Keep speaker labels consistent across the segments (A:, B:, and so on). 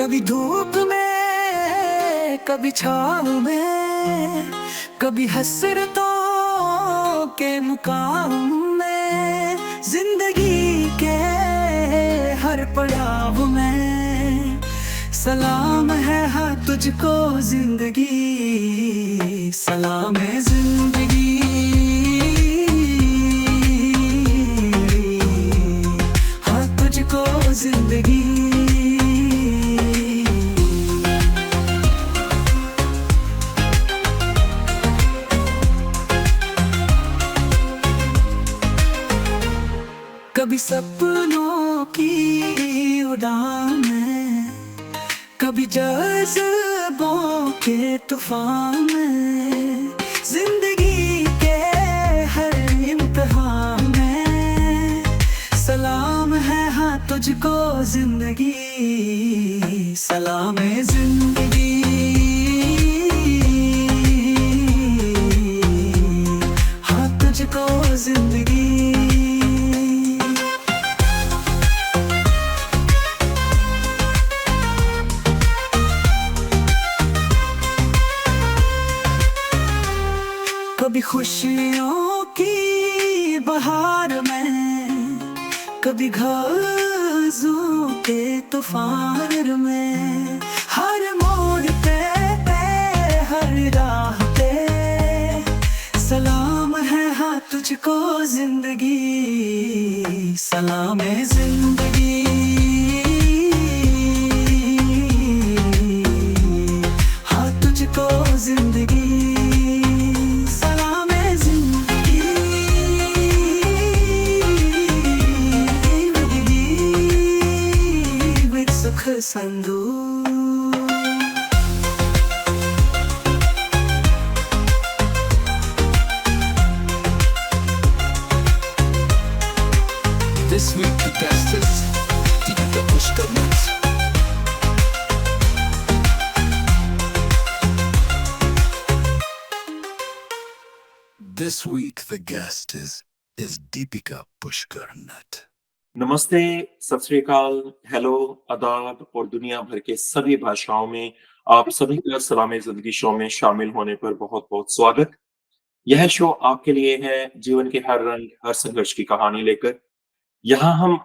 A: कभी धूप में, कभी छाँव में, कभी हसरतों के मुकाम में, जिंदगी के हर पड़ाव में सलाम है हाँ तुझको जिंदगी, सलाम है जिंदगी, हाँ तुझको जिंदगी। कभी सपनों की उड़ान में, कभी जज्बों के तूफान में, जिंदगी के हर इम्तिहान में सलाम है हाँ तुझको जिंदगी, सलाम है जिंदगी, हाँ तुझको जिंदगी। कभी खुशियों की बहार में, कभी घासों के तूफान में, हर मोड़ पे हर राह पे सलाम है हाँ तुझको जिंदगी, सलाम है जिंदगी, हाँ तुझको जिंदगी। Sandu This week the guest is Deepika Pushkarnath. This week the guest is Deepika Pushkarnath.
B: नमस्ते, सत श्री अकाल, हेलो, आदाब और दुनिया भर के सभी भाषाओं में आप सभी का सलाम जिंदगी शो में शामिल होने पर बहुत बहुत स्वागत। यह शो आपके लिए है जीवन के हर रंग हर संघर्ष की कहानी लेकर। यहाँ हम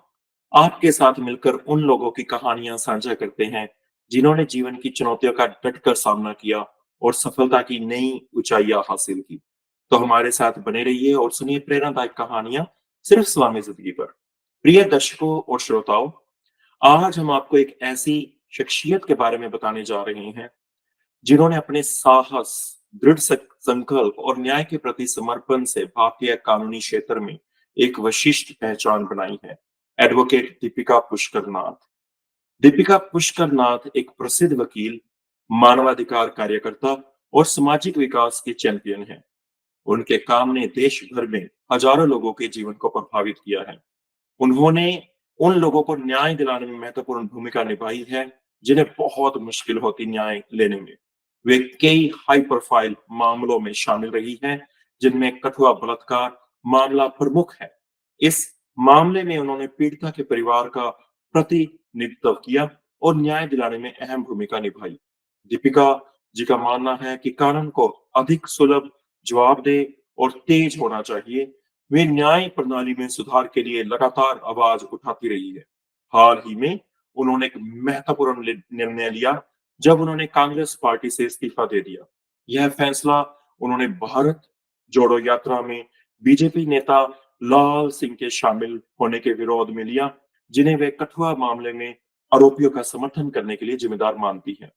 B: आपके साथ मिलकर उन लोगों की कहानियां साझा करते हैं जिन्होंने जीवन की चुनौतियों का डटकर सामना किया और सफलता की नई ऊंचाइयां हासिल की। तो हमारे साथ बने रहिए और सुनिए प्रेरणादायक कहानियां सिर्फ सलामी जिंदगी पर। प्रिय दर्शकों और श्रोताओं, आज हम आपको एक ऐसी शख्सियत के बारे में बताने जा रहे हैं जिन्होंने अपने साहस, दृढ़ संकल्प और न्याय के प्रति समर्पण से भारतीय कानूनी क्षेत्र में एक विशिष्ट पहचान बनाई है। एडवोकेट दीपिका पुष्करनाथ। दीपिका पुष्करनाथ एक प्रसिद्ध वकील, मानवाधिकार कार्यकर्ता और सामाजिक विकास के चैंपियन हैं। उनके काम ने देश भर में हजारों लोगों के जीवन को प्रभावित किया है। उन्होंने उन लोगों को न्याय दिलाने में महत्वपूर्ण भूमिका निभाई है जिन्हें बहुत मुश्किल होती न्याय लेने में। वे कई हाई प्रोफाइल मामलों में शामिल रही हैं जिनमें कठुआ बलात्कार मामला प्रमुख है। इस मामले में उन्होंने पीड़िता के परिवार का प्रतिनिधित्व किया और न्याय दिलाने में अहम भूमिका निभाई। दीपिका जी का मानना है कि कानून को अधिक सुलभ, जवाबदेह और तेज होना चाहिए। वे न्याय प्रणाली में सुधार के लिए लगातार आवाज उठाती रही है। हाल ही में उन्होंने एक महत्वपूर्ण निर्णय लिया जब उन्होंने कांग्रेस पार्टी से इस्तीफा दे दिया। यह फैसला उन्होंने भारत जोड़ो यात्रा में बीजेपी नेता लाल सिंह के शामिल होने के विरोध में लिया, जिन्हें वे कठुआ मामले में आरोपियों का समर्थन करने के लिए जिम्मेदार मानती है।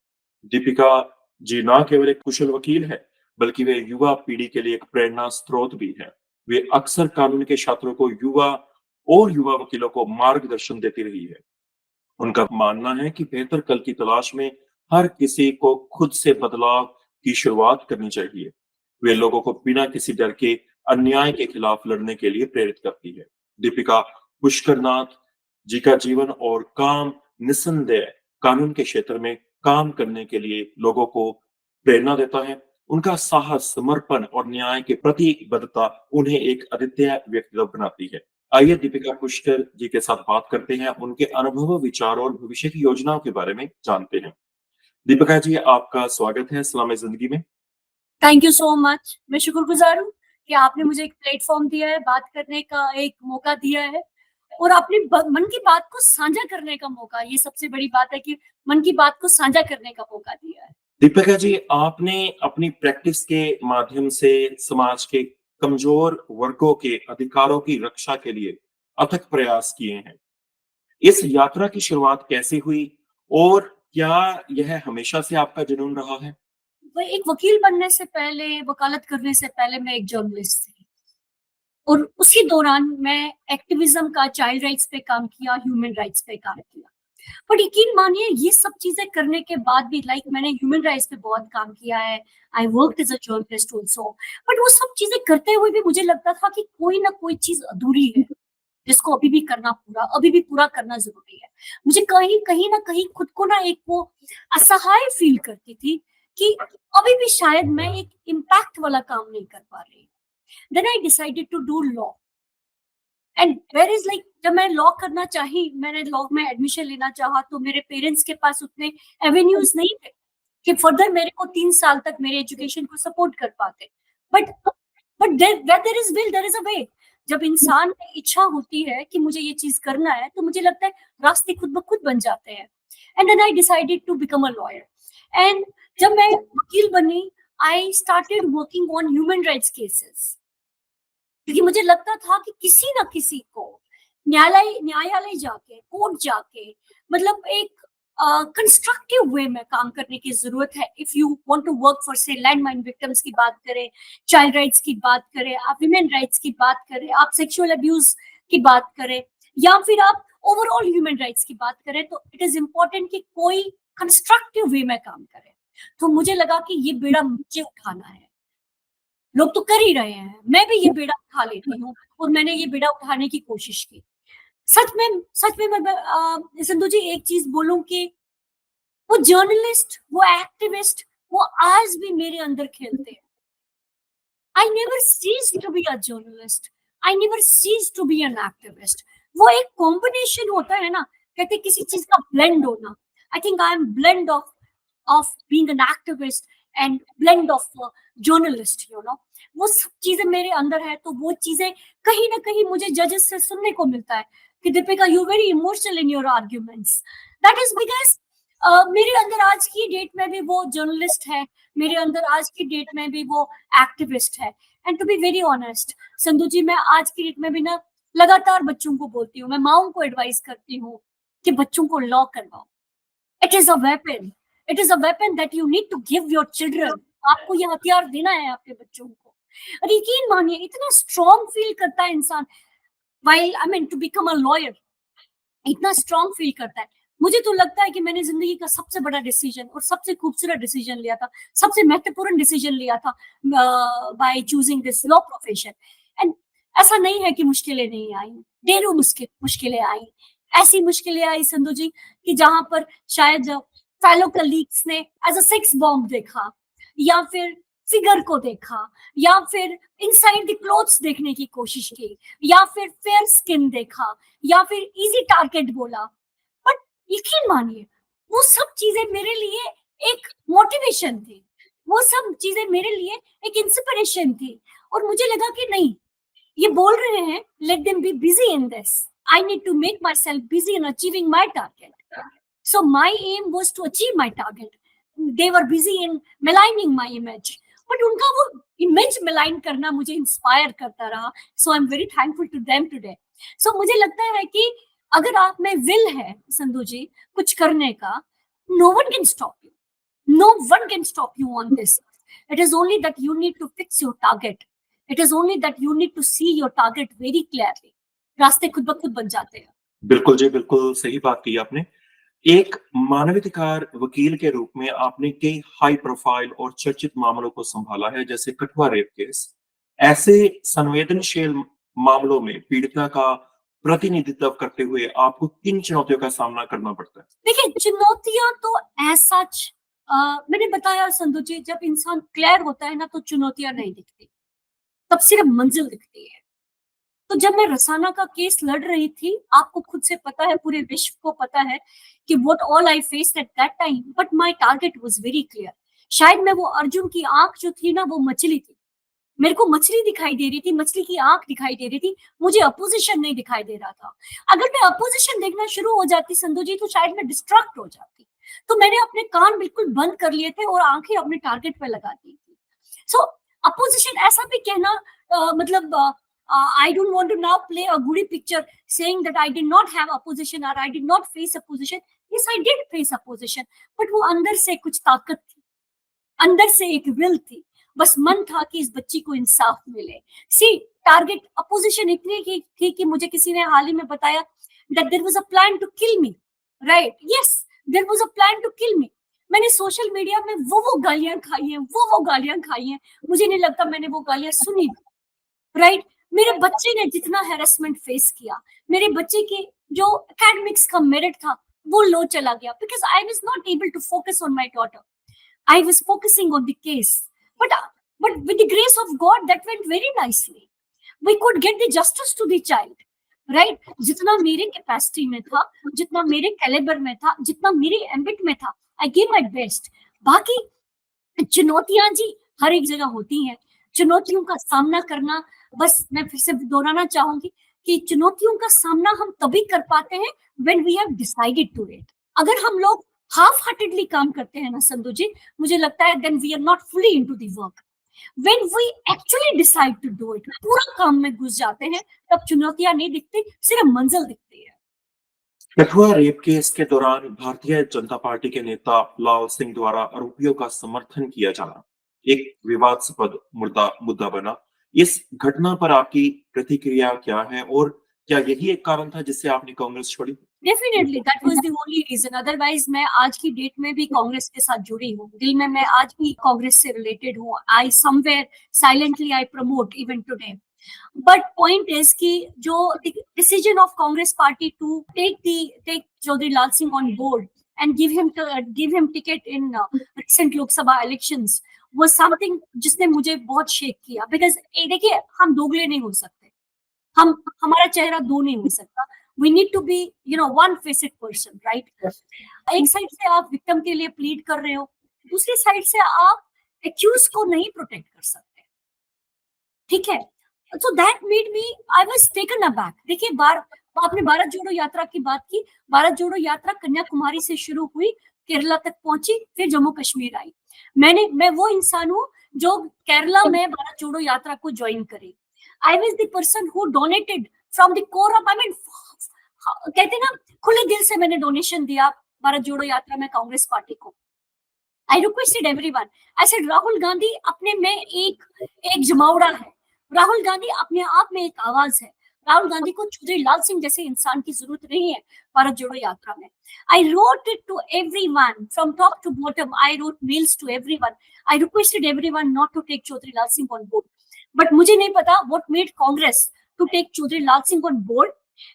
B: दीपिका जी न केवल एक कुशल वकील है, बल्कि वे युवा पीढ़ी के लिए एक प्रेरणा स्रोत भी है। वे अक्सर कानून के छात्रों को, युवा वकीलों को मार्गदर्शन देती रही है। उनका मानना है कि बेहतर कल की तलाश में हर किसी को खुद से बदलाव की शुरुआत करनी चाहिए। वे लोगों को बिना किसी डर के अन्याय के खिलाफ लड़ने के लिए प्रेरित करती है। दीपिका पुष्करनाथ जी का जीवन और काम निस्संदेह कानून के क्षेत्र में काम करने के लिए लोगों को प्रेरणा देता है। उनका साहस, समर्पण और न्याय के प्रतिबद्धता उन्हें एक अद्वितीय व्यक्तित्व बनाती है। आइए दीपिका पुष्कर जी के साथ बात करते हैं, उनके अनुभव, विचारों और भविष्य की योजनाओं के बारे में जानते हैं। दीपिका जी, आपका स्वागत है सलाम ज़िंदगी में।
C: Thank you so much. मैं शुक्रगुज़ार हूँ कि आपने मुझे एक प्लेटफ़ॉर्म दिया है, बात करने का एक मौका दिया है और आपने ब मन की बात को साझा करने का मौका, ये सबसे बड़ी बात है कि मन की बात को साझा करने का मौका दिया है।
B: दीपिका जी, आपने अपनी प्रैक्टिस के माध्यम से समाज के कमज़ोर वर्गों के अधिकारों की रक्षा के लिए अथक प्रयास किए हैं। इस यात्रा की शुरुआत कैसे हुई और क्या यह हमेशा से आपका जुनून रहा है?
C: वो एक वकील बनने से पहले, वकालत करने से पहले मैं एक जर्नलिस्ट थी और उसी दौरान मैं एक्टिविज़्म का, चाइल्ड राइट्स पे काम किया, ह्यूमन राइट्स पे काम किया। पर यकीन मानिए ये सब चीज़ें करने के बाद भी मैंने ह्यूमन राइट्स पे बहुत काम किया है। I worked as a journalist also. But वो सब चीज़ें करते हुए भी मुझे लगता था कि कोई ना कोई चीज़ अधूरी है, जिसको अभी भी पूरा करना ज़रूरी है। मुझे कहीं न कहीं खुद को ना एक वो असहाय फ़ील करती थी कि अभी भी शायद मैं एक इम्पैक्ट वाला काम नहीं कर पा रही। Then I decided to do law and where is जब मैं लॉ करना चाही, मैंने लॉ में एडमिशन लेना चाहा तो मेरे पेरेंट्स के पास उतने एवेन्यूज़ नहीं थे कि फर्दर मेरे को 3 साल तक मेरे एजुकेशन को सपोर्ट कर पाते। But there where there is will there is a way. जब इंसान में इच्छा होती है कि मुझे ये चीज़ करना है, तो मुझे लगता है रास्ते खुद ब खुद बन जाते हैं। And then I decided to become a lawyer and जब मैं वकील बनी, I started working on human rights cases. क्योंकि मुझे लगता था कि किसी ना किसी को न्यायालय जाके, कोर्ट जाके मतलब एक कंस्ट्रक्टिव वे में काम करने की ज़रूरत है। If you want to work for से लैंड माइन विक्टिम्स की बात करें, चाइल्ड राइट्स की बात करें, आप वुमेन राइट्स की बात करें, आप सेक्सुअल अब्यूज़ की बात करें या फिर आप ओवरऑल ह्यूमन राइट्स की बात करें, तो इट इज़ इम्पोर्टेंट कि कोई कंस्ट्रक्टिव वे में काम करे। तो मुझे लगा कि ये बेड़ा मुझे उठाना है। लोग तो कर ही रहे हैं, मैं भी ये बेड़ा उठा लेती हूँ और मैंने ये बेड़ा उठाने की कोशिश की। सच में मैं सिंधु जी एक चीज़ बोलूँ कि वो जर्नलिस्ट, वो एक्टिविस्ट, वो आज भी मेरे अंदर खेलते हैं। I never ceased to be a journalist, I never ceased to be an activist. वो एक कॉम्बिनेशन होता है ना, कहते हैं किसी चीज़ का ब्लेंड होना। I think I am blend of being an activist and blend of journalist, you know. वो सब चीज़ें मेरे अंदर है, तो वो चीज़ें कहीं न कहीं मुझे जजेस से सुनने को मिलता है कि Deepika you very emotional in your arguments. That is because मेरे अंदर आज की डेट में भी वो जर्नलिस्ट है, मेरे अंदर आज की डेट में भी वो एक्टिविस्ट है। And to be very honest Sandhu ji, मैं आज की डेट में भी ना लगातार बच्चों को बोलती हूँ, मैं माँओं को एडवाइस करती हूँ कि बच्चों को लॉ करवाओ। It is a weapon, it is a weapon that you need to give your children. आपको ये हथियार देना है आपके बच्चों को। और यकीन मानिए इतना स्ट्रॉन्ग फील करता है इंसान while I mean to become a lawyer, इतना स्ट्रॉन्ग फील करता है। मुझे तो लगता है कि मैंने ज़िंदगी का सबसे बड़ा डिसीज़न और सबसे खूबसूरत डिसीज़न लिया था, सबसे महत्वपूर्ण डिसीज़न लिया था by choosing this law profession. And ऐसा नहीं है कि मुश्किलें नहीं आई, ढेरों मुश्किलें आई। ऐसी मुश्किलें आई संधू जी कि जहाँ पर शायद फेलो कलीग्स ने एज़ अ सेक्स बॉम्ब देखा या फिर फिगर को देखा या फिर इनसाइड द क्लोथ्स देखने की कोशिश की या फिर फेयर स्किन देखा या फिर इजी टारगेट बोला। बट यकीन मानिए वो सब चीजें मेरे लिए एक मोटिवेशन थी, वो सब चीजें मेरे लिए एक इंस्पिरेशन थी और मुझे लगा कि नहीं, ये बोल रहे हैं let them be busy in this, I need to make myself busy in achieving my target. So my aim was to achieve my target. They were busy in maligning my image, but उनका वो image malign करना मुझे inspire करता रहा। So I am very thankful to them today. सो मुझे लगता है कि अगर आप में विल है संधू जी कुछ करने का, no one can stop you, no one can stop you on this. It is only that you need to fix your target. It is only that you need to see your target very clearly. रास्ते खुद ब खुद बन जाते हैं।
B: बिल्कुल जी, बिल्कुल सही बात की आपने। एक मानवाधिकार वकील के रूप में आपने कई हाई प्रोफाइल और चर्चित मामलों को संभाला है, जैसे कठुआ रेप केस। ऐसे संवेदनशील मामलों में पीड़िता का प्रतिनिधित्व करते हुए आपको किन चुनौतियों का सामना करना पड़ता है?
C: देखिए चुनौतियां तो ऐसा मैंने बताया संधू जी, जब इंसान क्लियर होता है ना तो चुनौतियां नहीं दिखती, तब सिर्फ मंजिल दिखती है। तो जब मैं रसाना का केस लड़ रही थी, आपको खुद से पता है, पूरे विश्व को पता है कि what all I faced at that time, but my target was very clear. शायद मैं वो अर्जुन की आंख जो थी ना, वो मछली थी। मेरे को मछली दिखाई दे रही थी, मछली की आंख दिखाई दे रही थी, मुझे अपोजिशन नहीं दिखाई दे रहा था। अगर मैं अपोजिशन देखना शुरू हो जाती संधू जी, तो शायद मैं डिस्ट्रैक्ट हो जाती। तो मैंने अपने कान बिल्कुल बंद कर लिए थे और आंखें अपने टारगेट पे लगा दी थी। सो अपोजिशन ऐसा भी कहना, मतलब I don't want to now play a goody picture saying that I did not have opposition or I did not face opposition. Yes, I did face opposition, but वो अंदर से कुछ ताकत थी, अंदर से एक विल थी, बस मन था कि इस बच्ची को इंसाफ मिले। सी, टारगेट अपोजिशन इतनी की थी कि मुझे किसी ने हाल ही में बताया that there was a plan to kill me, right? Yes, there was a plan to kill me. मैंने सोशल मीडिया में वो गालियां खाई हैं, वो गालियां खाई हैं, मुझे नहीं लगता मैंने वो गालियां सुनी, राइट? मेरे बच्चे ने जितना हैरेसमेंट फेस किया, मेरे बच्चे के जो एकेडमिक्स का मेरिट था वो लो चला गया, because I was not able to focus on my daughter. I was focusing on the case, but with the grace of God, that went very nicely. We could get the justice to the child, right? जितना मेरे capacity में था, जितना मेरे calibre में था, जितना मेरे एम्बिट में था, I gave my best. बाकी चुनौतियां जी हर एक जगह होती हैं, चुनौतियों का सामना करना, बस मैं फिर से दोहराना चाहूंगी कि चुनौतियों का सामना हम तभी कर पाते हैं when we have decided to it. अगर हम लोग हाफ हार्टेडली काम करते हैं ना संधू जी, मुझे लगता है then we are not fully into the work. When we actually decide to do it, पूरा काम में घुस जाते हैं, तब चुनौतियां नहीं दिखती, सिर्फ मंजिल दिखती है.
B: कठुआ रेप केस के दौरान भारतीय जनता पार्टी के नेता लाल सिंह द्वारा आरोपियों का समर्थन किया जाना एक विवादास्पद मुद्दा बना. इस घटना पर आपकी प्रतिक्रिया क्या है और क्या यही एक कारण था जिससे आपने कांग्रेस छोड़ी?
C: Definitely that was the only reason. Otherwise मैं आज की डेट में भी कांग्रेस के साथ जुड़ी हूँ, दिल में मैं आज भी कांग्रेस से रिलेटेड हूँ. I somewhere silently I promote even today. But point is कि जो decision of Congress party to take Chaudhary Lal Singh on board and give him ticket in recent Lok Sabha elections was something जिसने मुझे बहुत शेक किया. बिकॉज देखिए, हम दोगले नहीं हो सकते, हमारा चेहरा दो नहीं हो सकता. We need to be, one faced person, right? एक साइड से आप विक्टिम के लिए प्लीड कर रहे हो, दूसरी साइड से आप एक्यूज को नहीं प्रोटेक्ट कर सकते, ठीक है? So that made me, I was taken aback. देखिए, आपने भारत जोड़ो यात्रा की बात की. भारत जोड़ो यात्रा कन्याकुमारी से शुरू हुई, केरला तक पहुंची, फिर जम्मू कश्मीर आई. मैं वो इंसान हूँ जो केरला में भारत जोड़ो यात्रा को ज्वाइन करे. I was the person who donated from the core of, कहते ना, खुले दिल से मैंने डोनेशन दिया भारत जोड़ो यात्रा में कांग्रेस पार्टी को. I requested everyone. I said, Rahul Gandhi अपने में एक जमावड़ा है, राहुल गांधी अपने आप में एक आवाज है, राहुल गांधी को चौधरी लाल सिंह जैसे इंसान की जरूरत नहीं है भारत जोड़ो यात्रा में. I wrote it to everyone from top to bottom. I wrote mails to everyone. I requested everyone not to take Chaudhary Lal Singh on board. But मुझे नहीं पता what made Congress to take Chaudhary Lal Singh on board,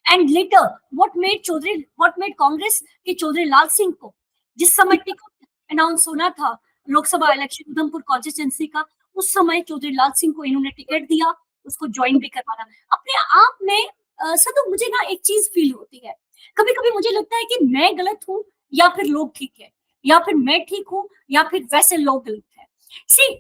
C: and later what made Congress कि चौधरी लाल सिंह को जिस समय ticket announce होना था Lok Sabha election Udhampur constituency का, उस समय चौधरी लाल सिंह को इन्होंने टिकट दिया, उसको ज्वाइन भी करवाना. अपने आप में सदु मुझे ना एक चीज फील होती है, कभी कभी मुझे लगता है कि मैं गलत हूं या फिर लोग ठीक है, या फिर मैं ठीक हूं या फिर वैसे लोग गलत है. सी,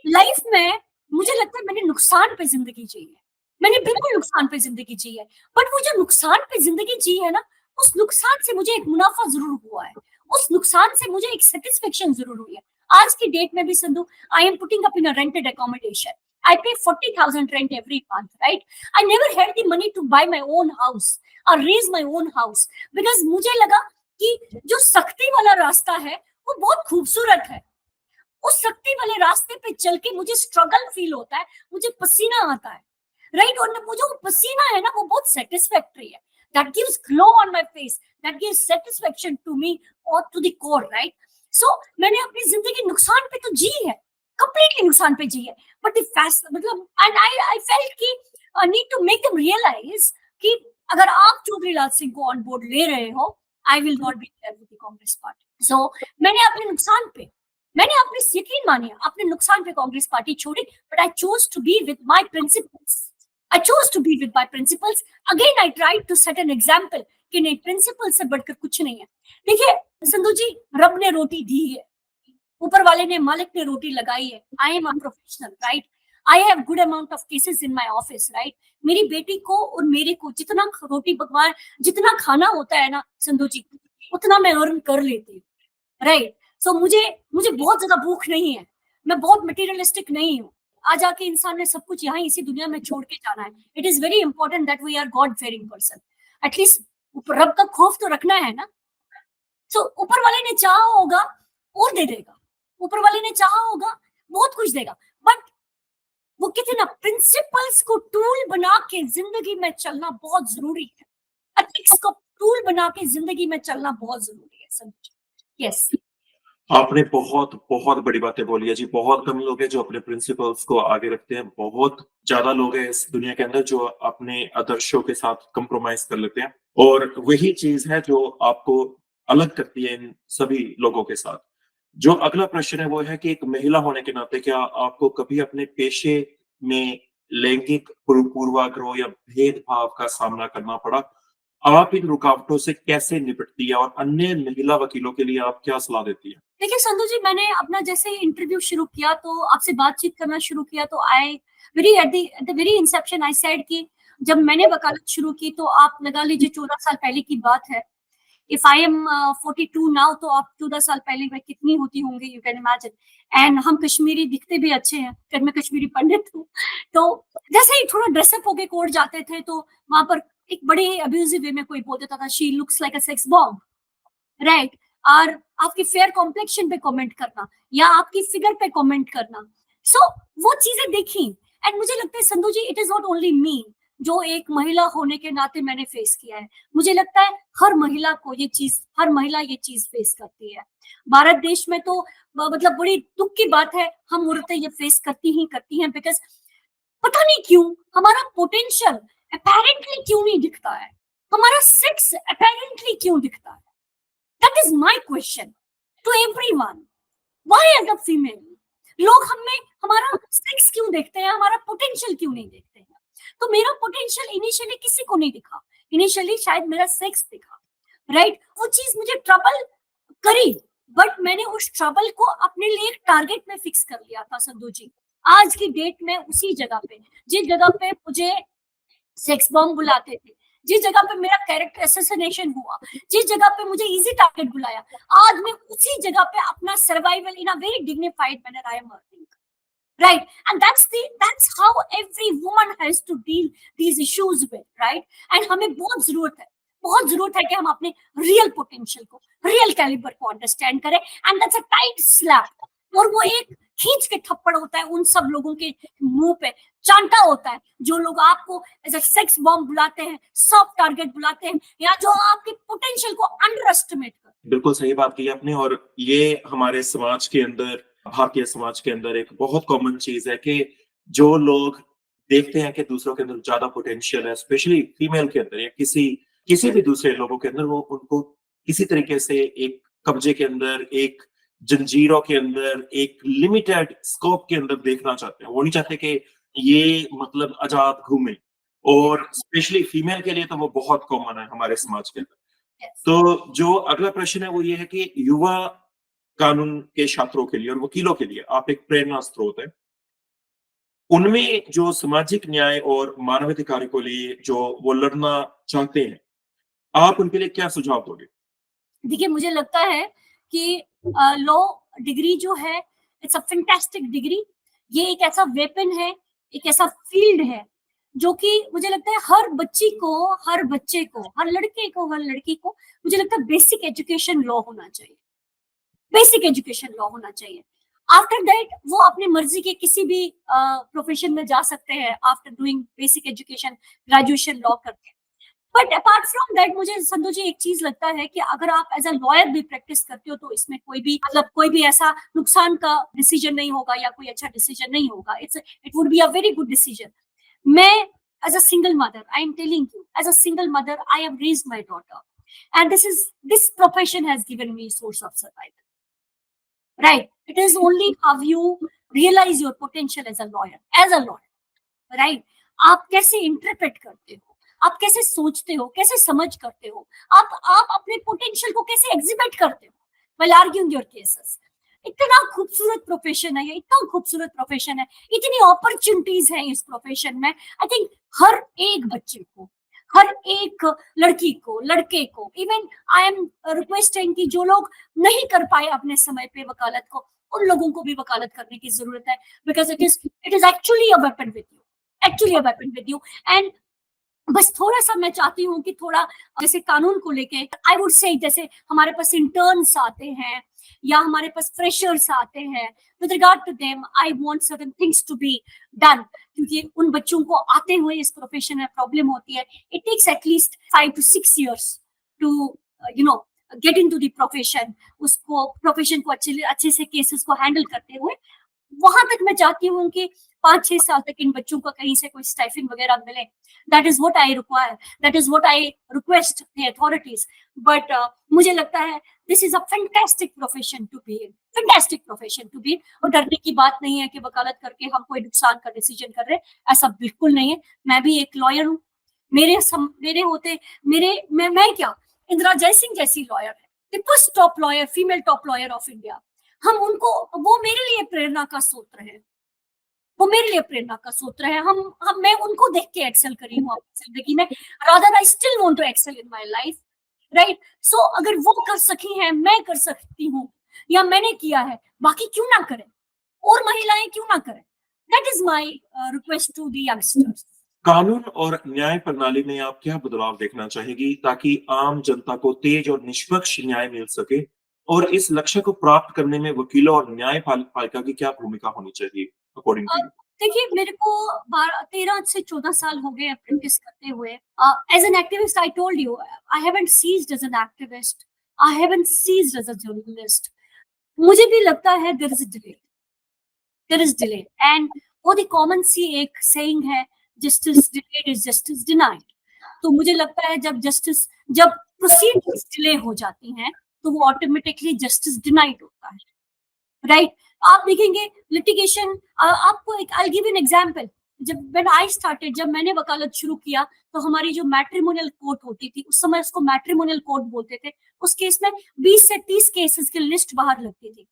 C: लाइफ में मुझे लगता है मैंने नुकसान पे जिंदगी जी है, मैंने बिल्कुल नुकसान पे जिंदगी जी है. बट वो जो नुकसान पे जिंदगी जी है ना, उस नुकसान से मुझे एक मुनाफा जरूर हुआ है, उस नुकसान से मुझे एक सेटिस्फेक्शन जरूर हुई है. आज की डेट में भी Sandhu, I am putting up in a rented accommodation. I pay 40,000 rent every month, right? I never had the money to buy my own house or raise my own house because मुझे लगा कि जो सख्ती वाला रास्ता है वो बहुत खूबसूरत है. उस सख्ती वाले रास्ते पे चल के मुझे स्ट्रगल फील होता है, मुझे पसीना आता है, राइट? और मुझे वो पसीना है ना, वो बहुत सेटिस्फैक्टरी है. That gives glow on my face, that gives satisfaction to me or to the core, right? So मैंने अपनी जिंदगी नुकसान पे तो जी है, कंप्लीटली नुकसान पे जी है. बट मतलब एंड आई फेल्ट कि need to make them realise कि अगर आप चौधरी लाल सिंह को ऑन बोर्ड ले रहे हो, I will not be there with the Congress party. So मैंने अपने नुकसान पे, मैंने अपने यकीन मानिए अपने नुकसान पे कांग्रेस पार्टी छोड़ी, but I chose to be with my principles. I chose to be with my principles. Again, I tried to set an example कि नहीं, प्रिंसिपल से बढ़कर कुछ नहीं है. देखिए संधू जी, रब ने रोटी दी है, ऊपर वाले ने, मालिक ने रोटी लगाई है. I am a professional, right. I have good amount of cases in my office, right. मेरी बेटी को और मेरे को जितना रोटी भगवान, जितना खाना होता है ना संधू जी, उतना मैं अर्न कर लेती हूँ, राइट. सो मुझे मुझे बहुत ज्यादा भूख नहीं है, मैं बहुत मटेरियलिस्टिक नहीं हूँ. आज आके इंसान ने सब कुछ यहाँ इसी दुनिया में छोड़ के जाना है. It is very important that we are god fearing person. At least रब का खौफ तो रखना है ना. तो ऊपर वाले ने चाहा होगा और दे देगा, ऊपर वाले ने चाहा होगा बहुत कुछ देगा. बट वो कहते हैं ना, प्रिंसिपल्स को टूल बना के जिंदगी में चलना बहुत जरूरी है. एथिक्स को टूल बना के जिंदगी में चलना बहुत जरूरी है समझो. यस.
B: आपने बहुत बहुत बड़ी बातें बोली है जी. बहुत कम लोग हैं जो अपने प्रिंसिपल्स को आगे रखते हैं. बहुत ज्यादा लोग हैं इस दुनिया के अंदर जो अपने आदर्शों के साथ कंप्रोमाइज कर लेते हैं, और वही चीज है जो आपको अलग करती है इन सभी लोगों के साथ. जो अगला प्रश्न है वो है कि एक महिला होने के नाते क्या आपको कभी अपने पेशे में लैंगिक पूर्वाग्रह या भेदभाव का सामना करना पड़ा? आप इन रुकावटों से कैसे निपटती है और अन्य महिला वकीलों के लिए आप क्या सलाह देती है?
C: देखिए संधू जी, मैंने अपना जैसे इंटरव्यू शुरू किया तो आपसे बातचीत करना शुरू किया तो I very at the very Inception I said कि जब मैंने वकालत शुरू की तो आप लगा लीजिए 14 साल पहले की बात है. इफ आई एम 42 नाउ तो आप 14 साल पहले मैं कितनी होती होंगी, यू कैन इमेजिन. एंड हम कश्मीरी दिखते भी अच्छे हैं, फिर मैं कश्मीरी पंडित हूँ. तो जैसे ही थोड़ा ड्रेसअप होके कोर्ट जाते थे तो वहां पर एक बड़े अब्यूजिव वे में कोई बोल देता था, she looks like a sex bomb, right. और आपकी फेयर कॉम्प्लेक्शन पे कमेंट करना या आपकी फिगर पे कमेंट करना. सो वो चीजें देखी. एंड मुझे लगता है Sandhu ji, it is not only me जो एक महिला होने के नाते मैंने फेस किया है. मुझे लगता है हर महिला को ये चीज, हर महिला ये चीज फेस करती है. भारत देश में तो मतलब बड़ी दुख की बात है, हम औरतें ये फेस करती हैं बिकॉज पता नहीं क्यों हमारा पोटेंशियल अपेरेंटली क्यों नहीं दिखता है, हमारा सेक्स अपेरेंटली क्यों दिखता है. That is my question to everyone. Why as a female? लोग हमें हमारा सेक्स क्यों देखते हैं, हमारा पोटेंशियल क्यों नहीं देखते हैं. तो मेरा पोटेंशियल इनिशियली किसी को नहीं दिखा, इनिशियली शायद मेरा सेक्स दिखा, राइट. वो चीज मुझे ट्रबल करी, बट मैंने उस ट्रबल को अपने लिए एक टारगेट में फिक्स कर लिया था संधू जी. आज की डेट में उसी जगह पे, जिस जगह पे मुझे सेक्स बॉम्ब बुलाते थे, जिस जगह पे मेरा कैरेक्टर असैसिनेशन हुआ, जिस जगह पे मुझे इजी टारगेट बुलाया, आज मैं उसी जगह पे अपना survival in a very dignified manner I am earning, right. And that's how every woman has to deal these issues with, right. And हमें बहुत जरूरत है कि हम अपने रियल पोटेंशियल को, रियल कैलिबर को अंडरस्टैंड करें. And that's a tight slap, और वो एक खींच के थप्पड़ होता है उन सब लोगों के मुंह पे, चांटा होता है जो लोग आपको एज अ सेक्स बॉम्ब बुलाते हैं, सॉफ्ट टारगेट बुलाते हैं, या जो आपके पोटेंशियल को अंडर एस्टिमेट करते हैं.
B: बिल्कुल सही बात की आपने. और ये हमारे समाज के अंदर, भारतीय समाज के अंदर एक बहुत कॉमन चीज है कि जो लोग देखते हैं कि दूसरों के अंदर ज्यादा पोटेंशियल है, स्पेशली फीमेल के अंदर या किसी भी दूसरे लोगों के अंदर, वो उनको किसी तरीके से एक कब्जे के अंदर, एक जंजीरों के अंदर, एक लिमिटेड स्कोप के अंदर देखना चाहते हैं. वो नहीं चाहते कि ये मतलब आजाद घूमे. और स्पेशली फीमेल के लिए तो वो बहुत कॉमन है हमारे समाज के अंदर. तो जो अगला प्रश्न है वो ये है कि युवा कानून के छात्रों के लिए और वकीलों के लिए आप एक प्रेरणा स्रोत है. उनमें जो सामाजिक न्याय और मानवाधिकार को लिए जो वो लड़ना चाहते हैं, आप उनके लिए क्या सुझाव दोगे?
C: देखिए मुझे लगता है कि लॉ डिग्री जो है, इट्स अ फैंटास्टिक डिग्री. ये एक ऐसा वेपन है, एक ऐसा फील्ड है जो कि मुझे लगता है हर बच्ची को, हर बच्चे को, हर लड़के को, हर लड़की को, मुझे लगता है बेसिक एजुकेशन लॉ होना चाहिए, बेसिक एजुकेशन लॉ होना चाहिए. आफ्टर दैट वो अपनी मर्जी के किसी भी प्रोफेशन में जा सकते हैं after doing basic education, graduation law करके. बट अपार्ट फ्रॉम दैट मुझे संधू जी एक चीज लगता है कि अगर आप एज अ लॉयर भी प्रैक्टिस करते हो तो इसमें कोई भी ऐसा नुकसान का डिसीजन नहीं होगा या कोई अच्छा डिसीजन नहीं होगा. It would be a very good decision. मैं as a single mother, I am telling you, as a single mother I have raised my daughter, and this profession has given me source of survival, right. It is only how you realize your potential as a lawyer, right. आप कैसे interpret करते हो, आप कैसे सोचते हो, कैसे समझ करते हो, आप अपने पोटेंशियल को कैसे एग्जिबिट करते हो व्हाइल आर्ग्यूइंग योर केसेस। इतना खूबसूरत प्रोफेशन है ये, इतना खूबसूरत प्रोफेशन है, इतनी अपॉर्चुनिटीज हैं इस प्रोफेशन में। आई थिंक हर एक बच्चे को, हर एक लड़की को, लड़के को, इवन आई एम रिक्वेस्टिंग कि जो लोग नहीं कर पाए अपने समय पे वकालत को, उन लोगों को भी वकालत करने की जरूरत है, because it is actually a weapon with you, actually a weapon with you. And बस थोड़ा सा मैं चाहती हूँ कि थोड़ा जैसे कानून को लेके आई वुड से, जैसे हमारे पास इंटर्न्स आते हैं या हमारे पास फ्रेशर्स आते हैं, with regard to them I want certain things to be done, क्योंकि उन बच्चों को आते हुए इस प्रोफेशन में प्रॉब्लम होती है। It takes at least 5 to 6 years to you know get into the profession, उसको प्रोफेशन को अच्छे से केसेस को हैंडल करते हुए। वहां तक मैं चाहती हूँ कि 5-6 साल तक इन बच्चों को कहीं से कोई स्टाइफिंग वगैरह मिले। That is what I require, that is what I request the authorities. But मुझे लगता है this is a fantastic profession to be in, fantastic profession to be. और डरने की बात नहीं है कि वकालत करके हम कोई नुकसान का डिसीजन कर रहे हैं, ऐसा बिल्कुल नहीं है। मैं भी एक लॉयर हूँ, मेरे होते मैं क्या, इंदिरा जयसिंह जैसी लॉयर है, the first top lawyer, female top lawyer of India. हम उनको, वो मेरे लिए प्रेरणा का स्रोत है, वो मेरे लिए प्रेरणा का सूत्र है। हम मैं उनको देख के एक्सेल करी हूँ अपनी जिंदगी में, rather I still want to excel in my life, right. सो अगर वो कर सकी हैं, मैं कर सकती हूँ, या मैंने किया है, बाकी क्यों ना करें, और महिलाएं क्यों ना करें। That is my request to the youngsters.
B: कानून और न्याय प्रणाली में आप क्या बदलाव देखना चाहेगी ताकि आम जनता को तेज और निष्पक्ष न्याय मिल सके? और इस लक्ष्य को प्राप्त करने में वकीलों और न्यायपालिका की क्या भूमिका होनी चाहिए अकॉर्डिंग टू यू?
C: देखिए, मेरे को 13 से 14 साल हो गए प्रैक्टिस करते हुए। As an activist, I told you, I haven't ceased as an activist, I haven't ceased as a journalist. मुझे भी लगता है there is delay, there is delay. And वो द कॉमन सी एक सेइंग है, justice delayed is justice denied. तो मुझे लगता है जब प्रोसीडिंग्स डिले हो जाती हैं, तो वो ऑटोमेटिकली जस्टिस डिनाइड होता है, राइट। आप देखेंगे लिटिगेशन, आपको एक आई गिव एन एग्जांपल। जब मैंने वकालत शुरू किया, तो हमारी जो मैट्रिमोनियल कोर्ट होती थी, उस समय उसको मैट्रिमोनियल कोर्ट बोलते थे। उस केस में 20 से 30 केसेस की लिस्ट बाहर लगती थी।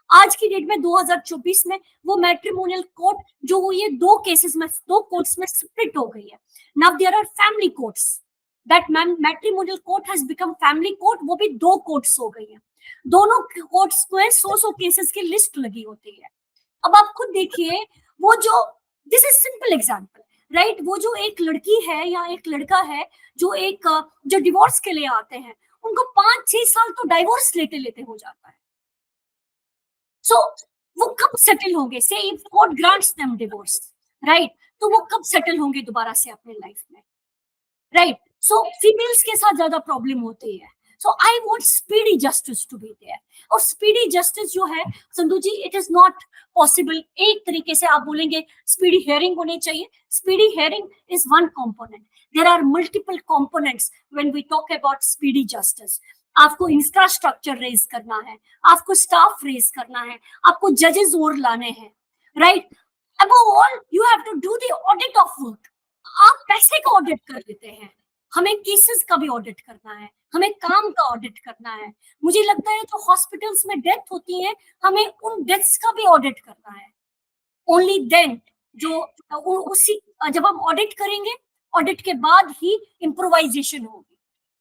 C: आज की डेट में 2024 में वो मैट्रिमोनियल कोर्ट जो हुई है, दो कोर्ट्स में स्प्लिट हो गई है। Now there are family courts, that matrimonial court has become family court, वो भी दो कोर्ट्स हो गई है। दोनों कोर्ट्स को 100 केसेस की लिस्ट लगी होती है। अब आप खुद देखिए, वो जो, this is simple example, right. वो जो एक लड़की है या एक लड़का है जो डिवोर्स के लिए आते हैं, उनको 5-6 साल तो डाइवोर्स लेते लेते हो जाता है। सो वो कब सेटल होंगे, से if court grants them divorce, right, तो वो कब सेटल होंगे दोबारा से अपने लाइफ में, राइट। सो फीमेल्स के साथ ज्यादा प्रॉब्लम होती है। So I want speedy justice to be there. और स्पीडी जस्टिस जो है Sandhu ji, it is not possible. एक तरीके से आप बोलेंगे स्पीडी हियरिंग होनी चाहिए, speedy hearing is one component, there are multiple components when we talk about speedy justice. आपको इंफ्रास्ट्रक्चर रेज करना है, आपको स्टाफ रेज करना है, आपको जजेस और लाने हैं, right. Above all you have to do the audit of work. आप पैसे का ऑडिट कर लेते हैं, हमें केसेस का भी ऑडिट करना है, हमें काम का ऑडिट करना है। मुझे लगता है जो हॉस्पिटल्स में डेथ होती है, हमें उन डेथ्स का भी ऑडिट करना है। ओनली देन उसी जब हम ऑडिट करेंगे, ऑडिट के बाद ही इम्प्रोवाइजेशन होगी।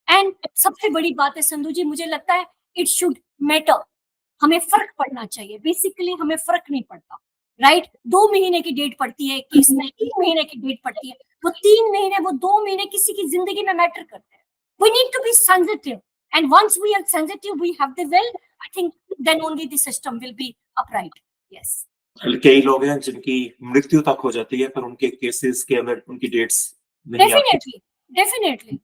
C: एंड सबसे बड़ी बात है संधू जी, मुझे लगता है इट शुड मैटर, हमें फर्क पड़ना चाहिए। बेसिकली हमें फर्क नहीं पड़ता, राइट। 2 महीने की डेट पड़ती है केस में, 3 महीने की डेट पड़ती है। वो 3 महीने, वो 2 महीने किसी की जिंदगी में मैटर करते हैं। We need to be sensitive, and once we are sensitive, we have the will. I think then only the system will be upright. Yes.
B: कई लोग हैं जिनकी मृत्यु तक हो जाती है, पर उनके केसेस के अंदर उनकी डेट्स नहीं आती।
C: Definitely.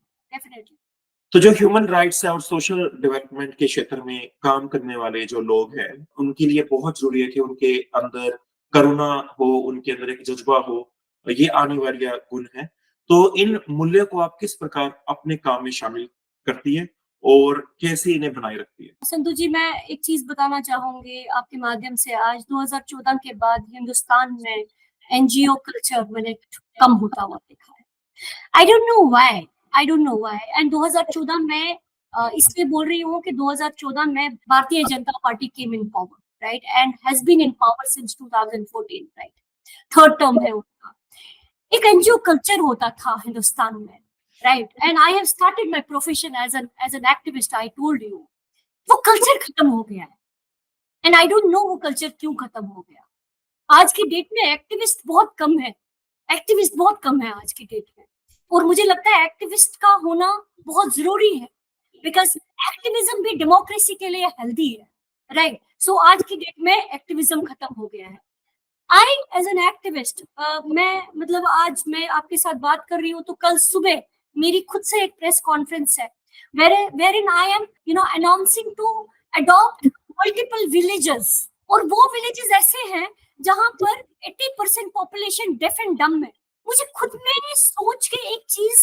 B: तो जो ह्यूमन राइट्स है और सोशल डेवलपमेंट के क्षेत्र में काम करने वाले जो लोग हैं, उनके लिए बहुत जरूरी है कि उनके अंदर करुणा हो, उनके अंदर एक जज्बा हो। ये अनिवार्य गुण है। तो इन मूल्यों को आप किस प्रकार अपने काम में शामिल करती है और कैसे इन्हें बनाए रखती है?
C: संधू जी, मैं एक चीज बताना चाहूंगी आपके माध्यम से। आज 2014 के बाद हिंदुस्तान में एनजीओ कल्चर मैंने कम होता हुआ देखा है। आई डोंट नो व्हाई एंड 2014 में इसलिए बोल रही हूँ कि 2014 में Bharatiya Janata party came in power, right, and has been in power since 2014, right, third term है उनका। एक एनजीओ कल्चर होता था हिंदुस्तान में, right, and I have started my profession as an activist, I told you. वो कल्चर खत्म हो गया है एंड आई डोंट नो वो कल्चर क्यों खत्म हो गया। आज की डेट में एक्टिविस्ट बहुत कम है, एक्टिविस्ट बहुत कम है आज की डेट में, और मुझे लगता है एक्टिविस्ट का होना बहुत जरूरी है, बिकॉज एक्टिविज्म भी डेमोक्रेसी के लिए हेल्दी है, राइट। सो आज की डेट में एक्टिविज्म खत्म हो गया है। आई एज एन एक्टिविस्ट, मैं मतलब आज मैं आपके साथ बात कर रही हूँ तो कल सुबह मेरी खुद से एक प्रेस कॉन्फ्रेंस है wherein I am announcing to adopt multiple villages, और वो villages ऐसे हैं जहां पर 80% पॉपुलेशन डेफ एंड डम है। मुझे खुद में ये सोच के एक चीज